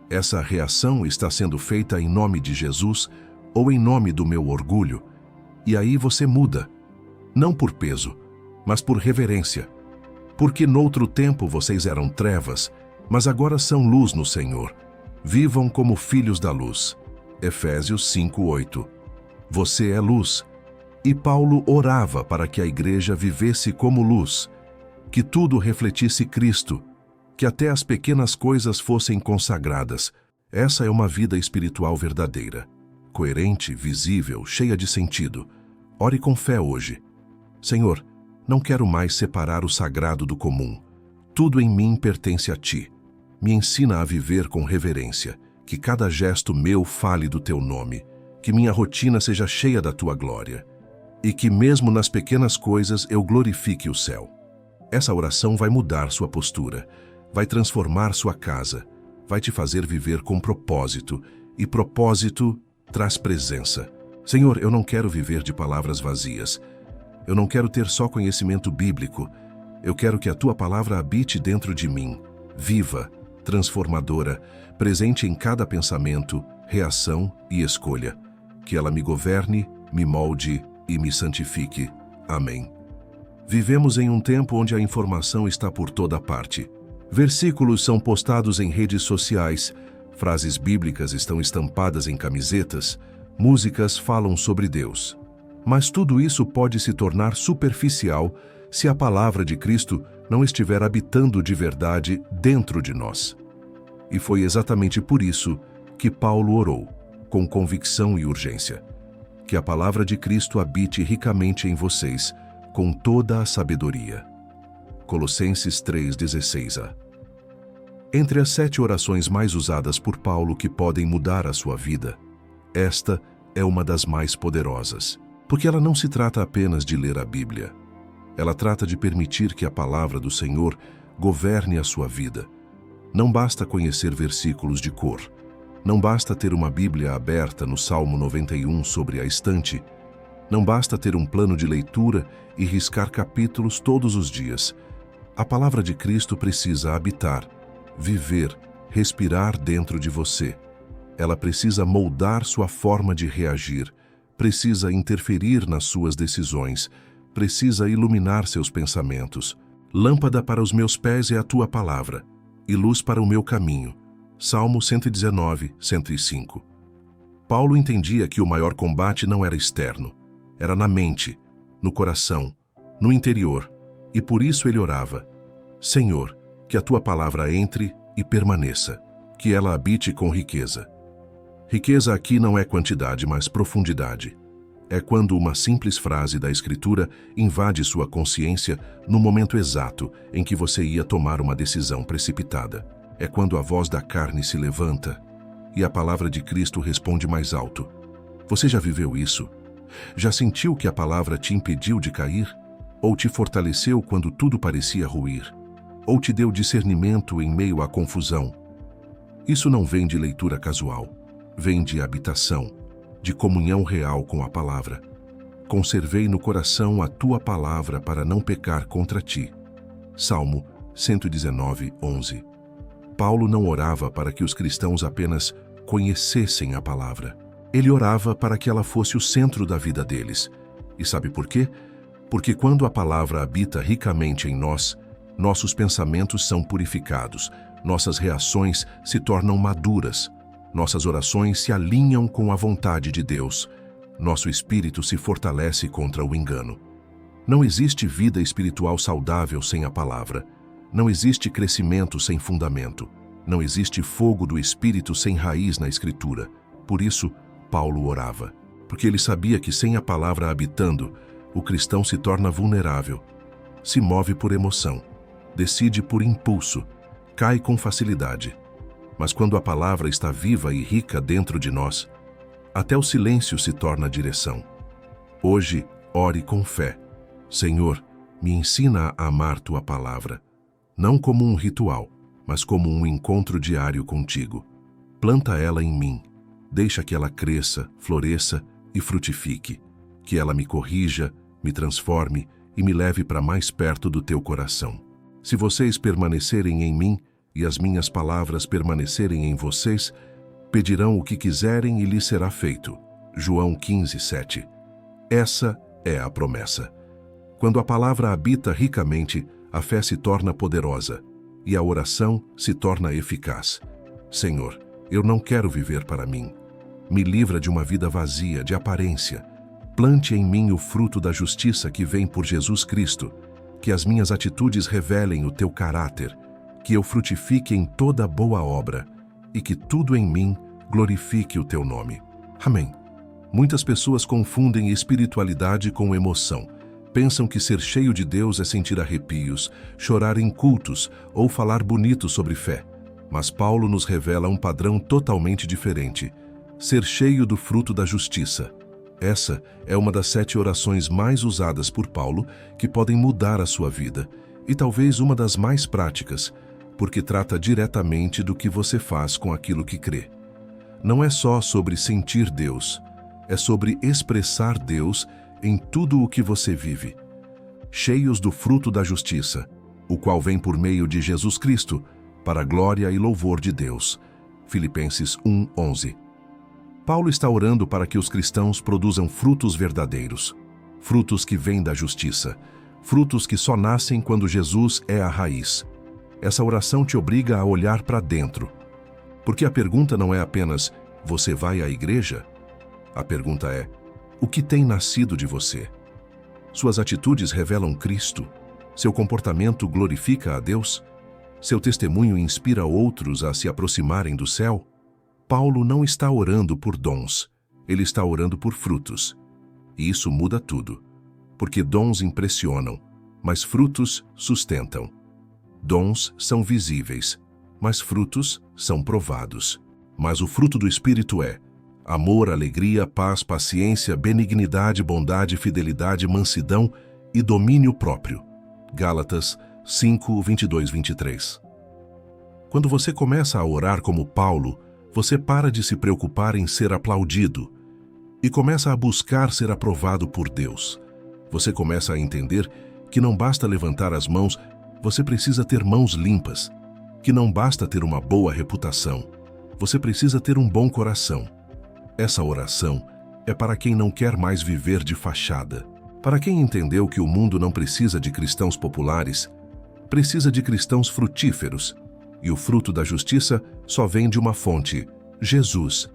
Essa reação está sendo feita em nome de Jesus ou em nome do meu orgulho? E aí você muda, não por peso, mas por reverência. Porque noutro tempo vocês eram trevas, mas agora são luz no Senhor. Vivam como filhos da luz. Efésios 5:8. Você é luz. E Paulo orava para que a igreja vivesse como luz, que tudo refletisse Cristo, que até as pequenas coisas fossem consagradas. Essa é uma vida espiritual verdadeira, coerente, visível, cheia de sentido. Ore com fé hoje. Senhor, não quero mais separar o sagrado do comum. Tudo em mim pertence a Ti. Me ensina a viver com reverência, que cada gesto meu fale do Teu nome, que minha rotina seja cheia da Tua glória, e que mesmo nas pequenas coisas eu glorifique o céu. Essa oração vai mudar sua postura, vai transformar sua casa, vai te fazer viver com propósito, e propósito traz presença. Senhor, eu não quero viver de palavras vazias. Eu não quero ter só conhecimento bíblico. Eu quero que a Tua palavra habite dentro de mim, viva, transformadora, presente em cada pensamento, reação e escolha. Que ela me governe, me molde e me santifique. Amém. Vivemos em um tempo onde a informação está por toda parte. Versículos são postados em redes sociais, frases bíblicas estão estampadas em camisetas, músicas falam sobre Deus. Mas tudo isso pode se tornar superficial se a palavra de Cristo não estiver habitando de verdade dentro de nós. E foi exatamente por isso que Paulo orou, com convicção e urgência. Que a palavra de Cristo habite ricamente em vocês, com toda a sabedoria. Colossenses 3:16a. Entre as 7 orações mais usadas por Paulo que podem mudar a sua vida, esta é uma das mais poderosas, porque ela não se trata apenas de ler a Bíblia. Ela trata de permitir que a palavra do Senhor governe a sua vida. Não basta conhecer versículos de cor. Não basta ter uma Bíblia aberta no Salmo 91 sobre a estante. Não basta ter um plano de leitura e riscar capítulos todos os dias. A palavra de Cristo precisa habitar, viver, respirar dentro de você. Ela precisa moldar sua forma de reagir, precisa interferir nas suas decisões, precisa iluminar seus pensamentos. Lâmpada para os meus pés é a Tua palavra, e luz para o meu caminho. Salmo 119, 105. Paulo entendia que o maior combate não era externo, era na mente, no coração, no interior, e por isso ele orava: Senhor, que a tua palavra entre e permaneça, que ela habite com riqueza. Riqueza aqui não é quantidade, mas profundidade. É quando uma simples frase da Escritura invade sua consciência no momento exato em que você ia tomar uma decisão precipitada. É quando a voz da carne se levanta e a palavra de Cristo responde mais alto. Você já viveu isso? Já sentiu que a palavra te impediu de cair? Ou te fortaleceu quando tudo parecia ruir? Ou te deu discernimento em meio à confusão? Isso não vem de leitura casual, vem de habitação, de comunhão real com a palavra. Conservei no coração a tua palavra para não pecar contra ti. Salmo 119, 11. Paulo não orava para que os cristãos apenas conhecessem a palavra. Ele orava para que ela fosse o centro da vida deles. E sabe por quê? Porque quando a palavra habita ricamente em nós, nossos pensamentos são purificados, nossas reações se tornam maduras, nossas orações se alinham com a vontade de Deus, nosso espírito se fortalece contra o engano. Não existe vida espiritual saudável sem a palavra. Não existe crescimento sem fundamento. Não existe fogo do Espírito sem raiz na Escritura. Por isso, Paulo orava, porque ele sabia que sem a palavra habitando, o cristão se torna vulnerável, se move por emoção, decide por impulso, cai com facilidade. Mas quando a palavra está viva e rica dentro de nós, até o silêncio se torna direção. Hoje, ore com fé. Senhor, me ensina a amar tua palavra, não como um ritual, mas como um encontro diário contigo. Planta ela em mim, deixa que ela cresça, floresça e frutifique, que ela me corrija, me transforme e me leve para mais perto do teu coração. Se vocês permanecerem em mim e as minhas palavras permanecerem em vocês, pedirão o que quiserem e lhes será feito. João 15, 7. Essa é a promessa. Quando a palavra habita ricamente, a fé se torna poderosa e a oração se torna eficaz. Senhor, eu não quero viver para mim. Me livra de uma vida vazia, de aparência. Plante em mim o fruto da justiça que vem por Jesus Cristo. Que as minhas atitudes revelem o teu caráter. Que eu frutifique em toda boa obra e que tudo em mim glorifique o teu nome. Amém. Muitas pessoas confundem espiritualidade com emoção. Pensam que ser cheio de Deus é sentir arrepios, chorar em cultos ou falar bonito sobre fé. Mas Paulo nos revela um padrão totalmente diferente. Ser cheio do fruto da justiça. Essa é uma das 7 orações mais usadas por Paulo que podem mudar a sua vida, e talvez uma das mais práticas, porque trata diretamente do que você faz com aquilo que crê. Não é só sobre sentir Deus, é sobre expressar Deus em tudo o que você vive. Cheios do fruto da justiça, o qual vem por meio de Jesus Cristo, para a glória e louvor de Deus. Filipenses 1:11. Paulo está orando para que os cristãos produzam frutos verdadeiros, frutos que vêm da justiça, frutos que só nascem quando Jesus é a raiz. Essa oração te obriga a olhar para dentro. Porque a pergunta não é apenas, você vai à igreja? A pergunta é, o que tem nascido de você? Suas atitudes revelam Cristo? Seu comportamento glorifica a Deus? Seu testemunho inspira outros a se aproximarem do céu? Paulo não está orando por dons, ele está orando por frutos. E isso muda tudo, porque dons impressionam, mas frutos sustentam. Dons são visíveis, mas frutos são provados. Mas o fruto do Espírito é amor, alegria, paz, paciência, benignidade, bondade, fidelidade, mansidão e domínio próprio. Gálatas 5, 22, 23. Quando você começa a orar como Paulo, você para de se preocupar em ser aplaudido e começa a buscar ser aprovado por Deus. Você começa a entender que não basta levantar as mãos, você precisa ter mãos limpas. Que não basta ter uma boa reputação, você precisa ter um bom coração. Essa oração é para quem não quer mais viver de fachada. Para quem entendeu que o mundo não precisa de cristãos populares, precisa de cristãos frutíferos. e o fruto da justiça só vem de uma fonte, Jesus.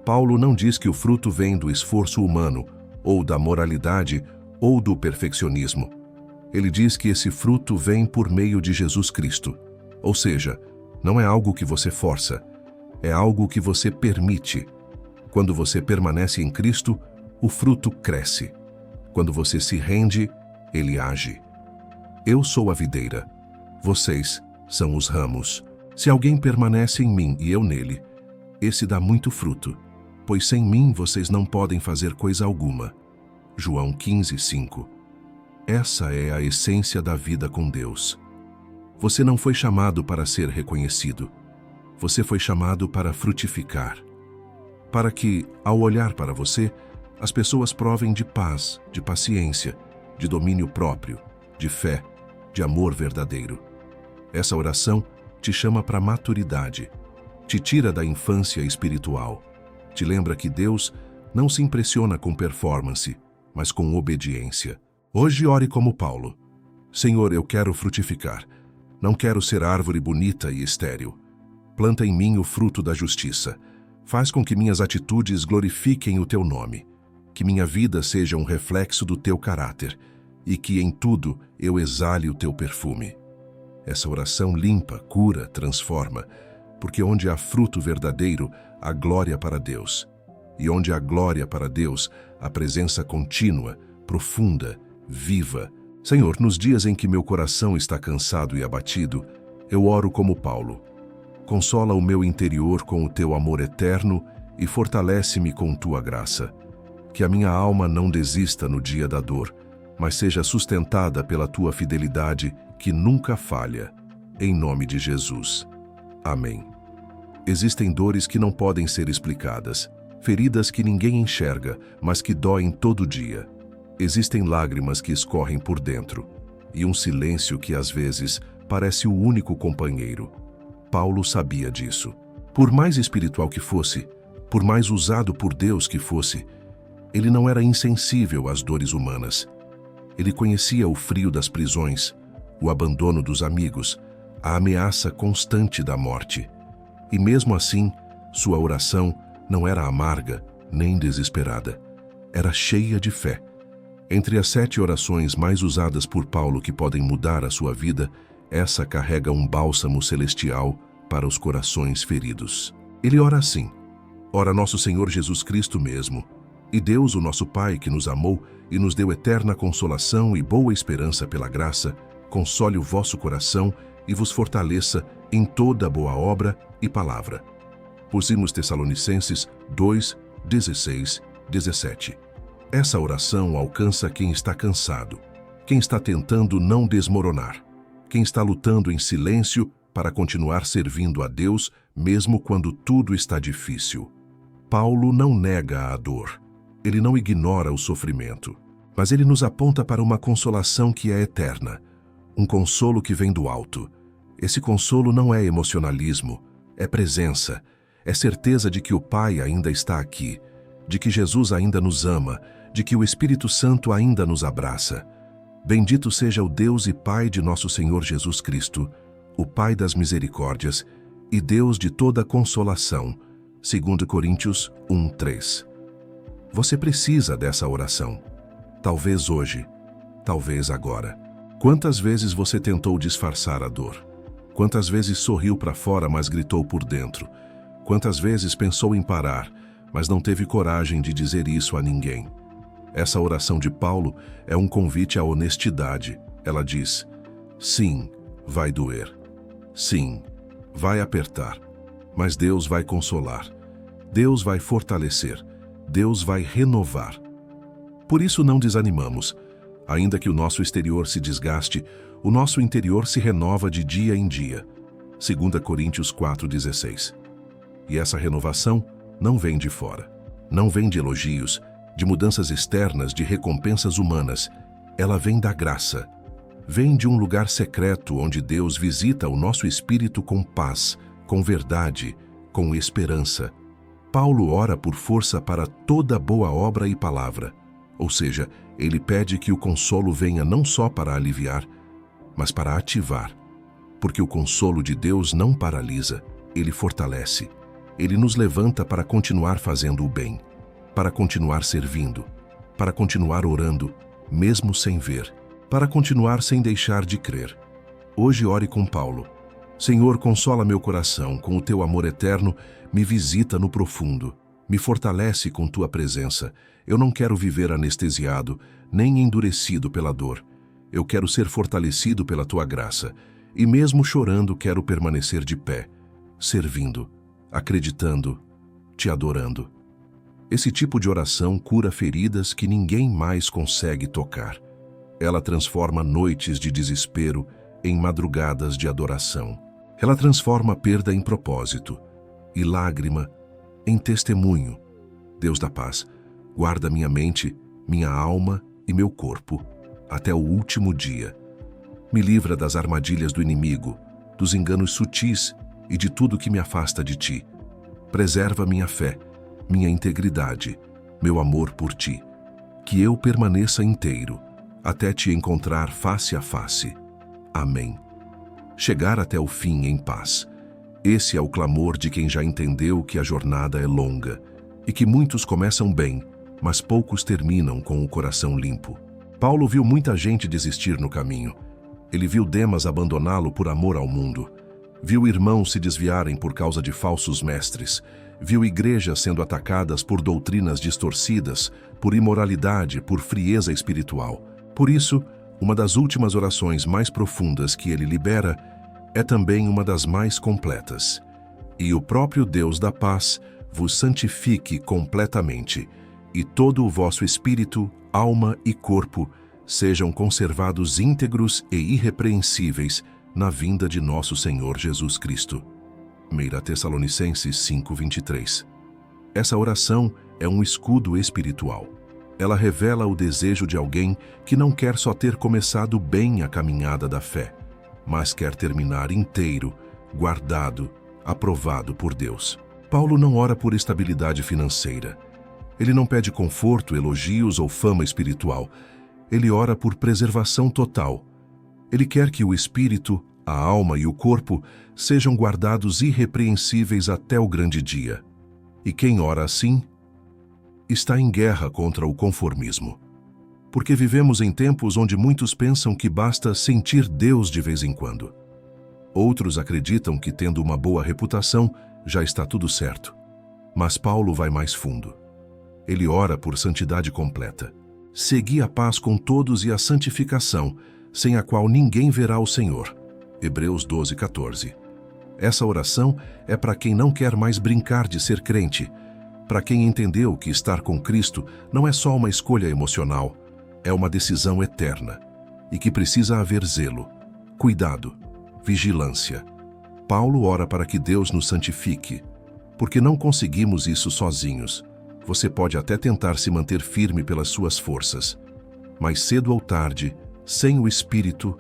Paulo não diz que o fruto vem do esforço humano, ou da moralidade, ou do perfeccionismo. Ele diz que esse fruto vem por meio de Jesus Cristo. Ou seja, não é algo que você força, é algo que você permite. Quando você permanece em Cristo, o fruto cresce. Quando você se rende, ele age. Eu sou a videira. Vocês são os ramos. Se alguém permanece em mim e eu nele, esse dá muito fruto, pois sem mim vocês não podem fazer coisa alguma. João 15:5. Essa é a essência da vida com Deus. Você não foi chamado para ser reconhecido. Você foi chamado para frutificar. Para que, ao olhar para você, as pessoas provem de paz, de paciência, de domínio próprio, de fé, de amor verdadeiro. Essa oração te chama para maturidade, te tira da infância espiritual, te lembra que Deus não se impressiona com performance, mas com obediência. Hoje ore como Paulo. Senhor, eu quero frutificar. Não quero ser árvore bonita e estéril. Planta em mim o fruto da justiça. Faz com que minhas atitudes glorifiquem o teu nome. Que minha vida seja um reflexo do teu caráter e que em tudo eu exale o teu perfume. Essa oração limpa, cura, transforma, porque onde há fruto verdadeiro, há glória para Deus. E onde há glória para Deus, há presença contínua, profunda, viva. Senhor, nos dias em que meu coração está cansado e abatido, eu oro como Paulo. Consola o meu interior com o teu amor eterno e fortalece-me com tua graça. Que a minha alma não desista no dia da dor, mas seja sustentada pela tua fidelidade que nunca falha. Em nome de Jesus. Amém. Existem dores que não podem ser explicadas, feridas que ninguém enxerga, mas que doem todo dia. Existem lágrimas que escorrem por dentro, e um silêncio que às vezes parece o único companheiro. Paulo sabia disso. Por mais espiritual que fosse, por mais usado por Deus que fosse, ele não era insensível às dores humanas. Ele conhecia o frio das prisões, o abandono dos amigos, a ameaça constante da morte. E mesmo assim, sua oração não era amarga nem desesperada. Era cheia de fé. Entre as 7 orações mais usadas por Paulo que podem mudar a sua vida, essa carrega um bálsamo celestial para os corações feridos. Ele ora assim: Ora nosso Senhor Jesus Cristo mesmo, e Deus, o nosso Pai, que nos amou e nos deu eterna consolação e boa esperança pela graça, console o vosso coração e vos fortaleça em toda boa obra e palavra. Pusimos Tessalonicenses 2, 16, 17. Essa oração alcança quem está cansado, quem está tentando não desmoronar, quem está lutando em silêncio para continuar servindo a Deus mesmo quando tudo está difícil. Paulo não nega a dor, ele não ignora o sofrimento, mas ele nos aponta para uma consolação que é eterna, um consolo que vem do alto. Esse consolo não é emocionalismo, é presença, é certeza de que o Pai ainda está aqui, de que Jesus ainda nos ama, de que o Espírito Santo ainda nos abraça. Bendito seja o Deus e Pai de nosso Senhor Jesus Cristo, o Pai das misericórdias e Deus de toda consolação. 2 Coríntios 1:3. Você precisa dessa oração. Talvez hoje, talvez agora. Quantas vezes você tentou disfarçar a dor? Quantas vezes sorriu para fora, mas gritou por dentro? Quantas vezes pensou em parar, mas não teve coragem de dizer isso a ninguém? Essa oração de Paulo é um convite à honestidade. Ela diz: sim, vai doer. Sim, vai apertar. Mas Deus vai consolar. Deus vai fortalecer. Deus vai renovar. Por isso não desanimamos. Ainda que o nosso exterior se desgaste, o nosso interior se renova de dia em dia. 2 Coríntios 4:16. E essa renovação não vem de fora. Não vem de elogios, de mudanças externas, de recompensas humanas. Ela vem da graça. Vem de um lugar secreto onde Deus visita o nosso espírito com paz, com verdade, com esperança. Paulo ora por força para toda boa obra e palavra. Ou seja, ele pede que o consolo venha não só para aliviar, mas para ativar. porque o consolo de Deus não paralisa, ele fortalece. Ele nos levanta para continuar fazendo o bem, para continuar servindo, para continuar orando, mesmo sem ver, para continuar sem deixar de crer. Hoje ore com Paulo. Senhor, consola meu coração, com o teu amor eterno, me visita no profundo, me fortalece com tua presença. Eu não quero viver anestesiado, nem endurecido pela dor. Eu quero ser fortalecido pela tua graça, e mesmo chorando quero permanecer de pé, servindo, acreditando, te adorando. Esse tipo de oração cura feridas que ninguém mais consegue tocar. Ela transforma noites de desespero em madrugadas de adoração. Ela transforma perda em propósito e lágrima em testemunho. Deus da paz, guarda minha mente, minha alma e meu corpo até o último dia. Me livra das armadilhas do inimigo, dos enganos sutis e de tudo que me afasta de ti. Preserva minha fé, minha integridade, meu amor por ti. Que eu permaneça inteiro, até te encontrar face a face. Amém. Chegar até o fim em paz. Esse é o clamor de quem já entendeu que a jornada é longa e que muitos começam bem, mas poucos terminam com o coração limpo. Paulo viu muita gente desistir no caminho. Ele viu Demas abandoná-lo por amor ao mundo. Viu irmãos se desviarem por causa de falsos mestres. Viu igrejas sendo atacadas por doutrinas distorcidas, por imoralidade, por frieza espiritual. Por isso, uma das últimas orações mais profundas que ele libera é também uma das mais completas. E o próprio Deus da paz vos santifique completamente, e todo o vosso espírito, alma e corpo sejam conservados íntegros e irrepreensíveis na vinda de nosso Senhor Jesus Cristo. 1 Tessalonicenses 5:23. Essa oração é um escudo espiritual. Ela revela o desejo de alguém que não quer só ter começado bem a caminhada da fé, mas quer terminar inteiro, guardado, aprovado por Deus. Paulo não ora por estabilidade financeira. Ele não pede conforto, elogios ou fama espiritual. Ele ora por preservação total. Ele quer que o espírito, a alma e o corpo sejam guardados irrepreensíveis até o grande dia. E quem ora assim está em guerra contra o conformismo. Porque vivemos em tempos onde muitos pensam que basta sentir Deus de vez em quando. Outros acreditam que, tendo uma boa reputação, já está tudo certo. Mas Paulo vai mais fundo. Ele ora por santidade completa. Segui a paz com todos e a santificação, sem a qual ninguém verá o Senhor. Hebreus 12:14. Essa oração é para quem não quer mais brincar de ser crente, para quem entendeu que estar com Cristo não é só uma escolha emocional, é uma decisão eterna, e que precisa haver zelo, cuidado, vigilância. Paulo ora para que Deus nos santifique, porque não conseguimos isso sozinhos. Você pode até tentar se manter firme pelas suas forças, mas cedo ou tarde, sem o Espírito,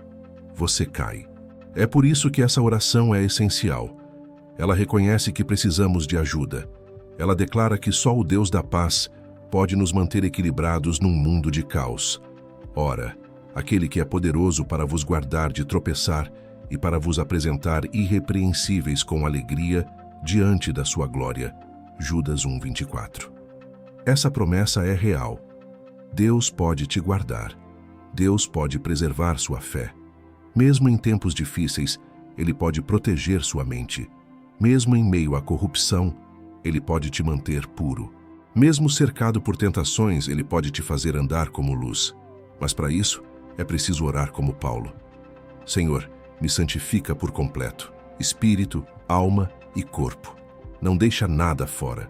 você cai. É por isso que essa oração é essencial. Ela reconhece que precisamos de ajuda. Ela declara que só o Deus da paz pode nos manter equilibrados num mundo de caos. Ora, aquele que é poderoso para vos guardar de tropeçar e para vos apresentar irrepreensíveis com alegria diante da sua glória. Judas 1:24. Essa promessa é real. Deus pode te guardar. Deus pode preservar sua fé. Mesmo em tempos difíceis, Ele pode proteger sua mente. Mesmo em meio à corrupção, Ele pode te manter puro. Mesmo cercado por tentações, Ele pode te fazer andar como luz. Mas para isso, é preciso orar como Paulo. Senhor, me santifica por completo, espírito, alma e corpo. Não deixa nada fora.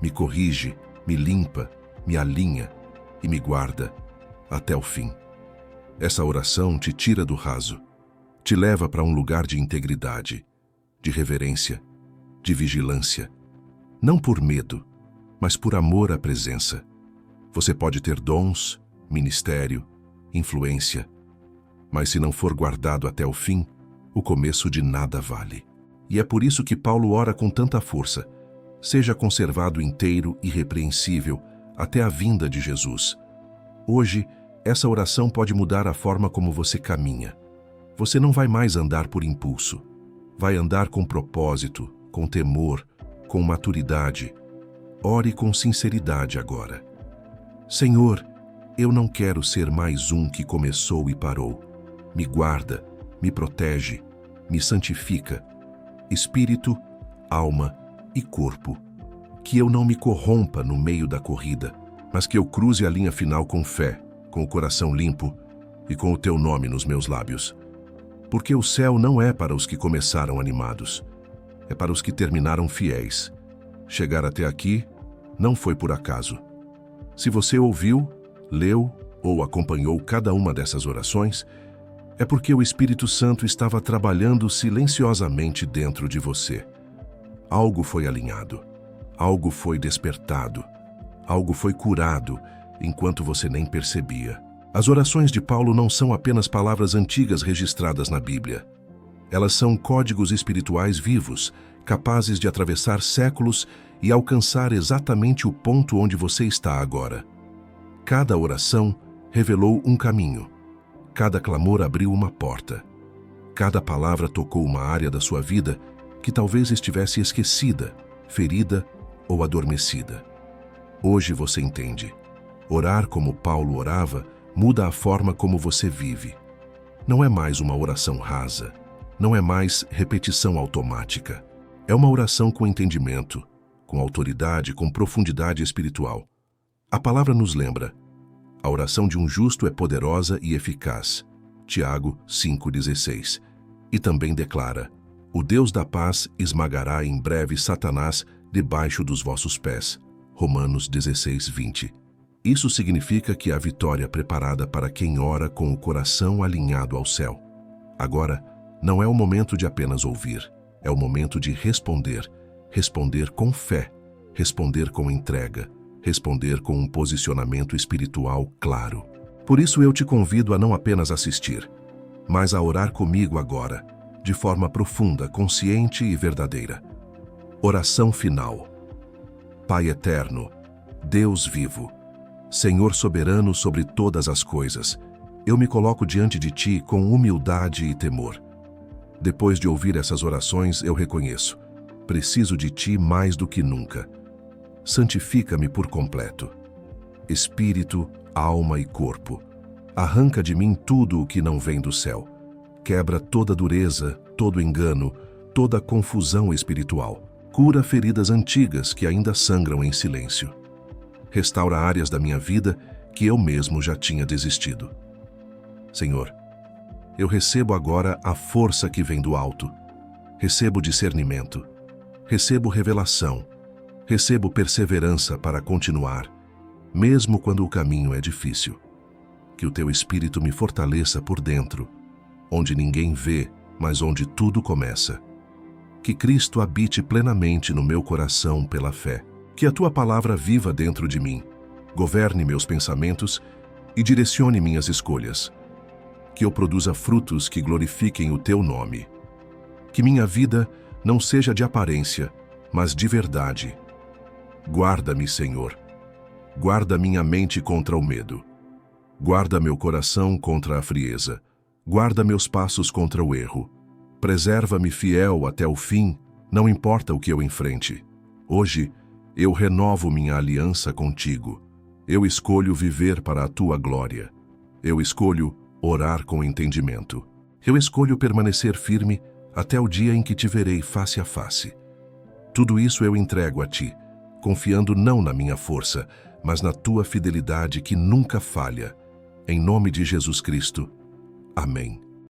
Me corrige, me limpa, me alinha e me guarda até o fim. Essa oração te tira do raso, te leva para um lugar de integridade, de reverência, de vigilância. Não por medo, mas por amor à presença. Você pode ter dons, ministério, influência, mas se não for guardado até o fim, o começo de nada vale. E é por isso que Paulo ora com tanta força. Seja conservado inteiro e irrepreensível até a vinda de Jesus. Hoje, essa oração pode mudar a forma como você caminha. Você não vai mais andar por impulso. Vai andar com propósito, com temor, com maturidade. Ore com sinceridade agora. Senhor, eu não quero ser mais um que começou e parou. Me guarda, me protege, me santifica. Espírito, alma e corpo. Que eu não me corrompa no meio da corrida, mas que eu cruze a linha final com fé, com o coração limpo e com o teu nome nos meus lábios. Porque o céu não é para os que começaram animados, é para os que terminaram fiéis. Chegar até aqui não foi por acaso. Se você ouviu, leu ou acompanhou cada uma dessas orações, é porque o Espírito Santo estava trabalhando silenciosamente dentro de você. Algo foi alinhado, algo foi despertado, algo foi curado enquanto você nem percebia. As orações de Paulo não são apenas palavras antigas registradas na Bíblia. Elas são códigos espirituais vivos, capazes de atravessar séculos e alcançar exatamente o ponto onde você está agora. Cada oração revelou um caminho. Cada clamor abriu uma porta. Cada palavra tocou uma área da sua vida que talvez estivesse esquecida, ferida ou adormecida. Hoje você entende. Orar como Paulo orava muda a forma como você vive. Não é mais uma oração rasa. Não é mais repetição automática. É uma oração com entendimento, com autoridade, com profundidade espiritual. A palavra nos lembra: a oração de um justo é poderosa e eficaz. Tiago 5,16. E também declara: o Deus da paz esmagará em breve Satanás debaixo dos vossos pés. Romanos 16:20. Isso significa que há vitória preparada para quem ora com o coração alinhado ao céu. Agora, não é o momento de apenas ouvir, é o momento de responder. Responder com fé, responder com entrega, responder com um posicionamento espiritual claro. Por isso eu te convido a não apenas assistir, mas a orar comigo agora, de forma profunda, consciente e verdadeira. Oração final. Pai eterno, Deus vivo, Senhor soberano sobre todas as coisas, eu me coloco diante de Ti com humildade e temor. Depois de ouvir essas orações, eu reconheço: preciso de Ti mais do que nunca. Santifica-me por completo. Espírito, alma e corpo. Arranca de mim tudo o que não vem do céu. Quebra toda dureza, todo engano, toda confusão espiritual. Cura feridas antigas que ainda sangram em silêncio. Restaura áreas da minha vida que eu mesmo já tinha desistido. Senhor, eu recebo agora a força que vem do alto. Recebo discernimento. Recebo revelação. Recebo perseverança para continuar, mesmo quando o caminho é difícil. Que o Teu Espírito me fortaleça por dentro, onde ninguém vê, mas onde tudo começa. Que Cristo habite plenamente no meu coração pela fé. Que a Tua palavra viva dentro de mim, governe meus pensamentos e direcione minhas escolhas. Que eu produza frutos que glorifiquem o Teu nome. Que minha vida não seja de aparência, mas de verdade. Guarda-me, Senhor. Guarda minha mente contra o medo. Guarda meu coração contra a frieza. Guarda meus passos contra o erro. Preserva-me fiel até o fim, não importa o que eu enfrente. Hoje, eu renovo minha aliança contigo. Eu escolho viver para a Tua glória. Eu escolho orar com entendimento. Eu escolho permanecer firme até o dia em que te verei face a face. Tudo isso eu entrego a Ti, confiando não na minha força, mas na Tua fidelidade que nunca falha. Em nome de Jesus Cristo. Amém.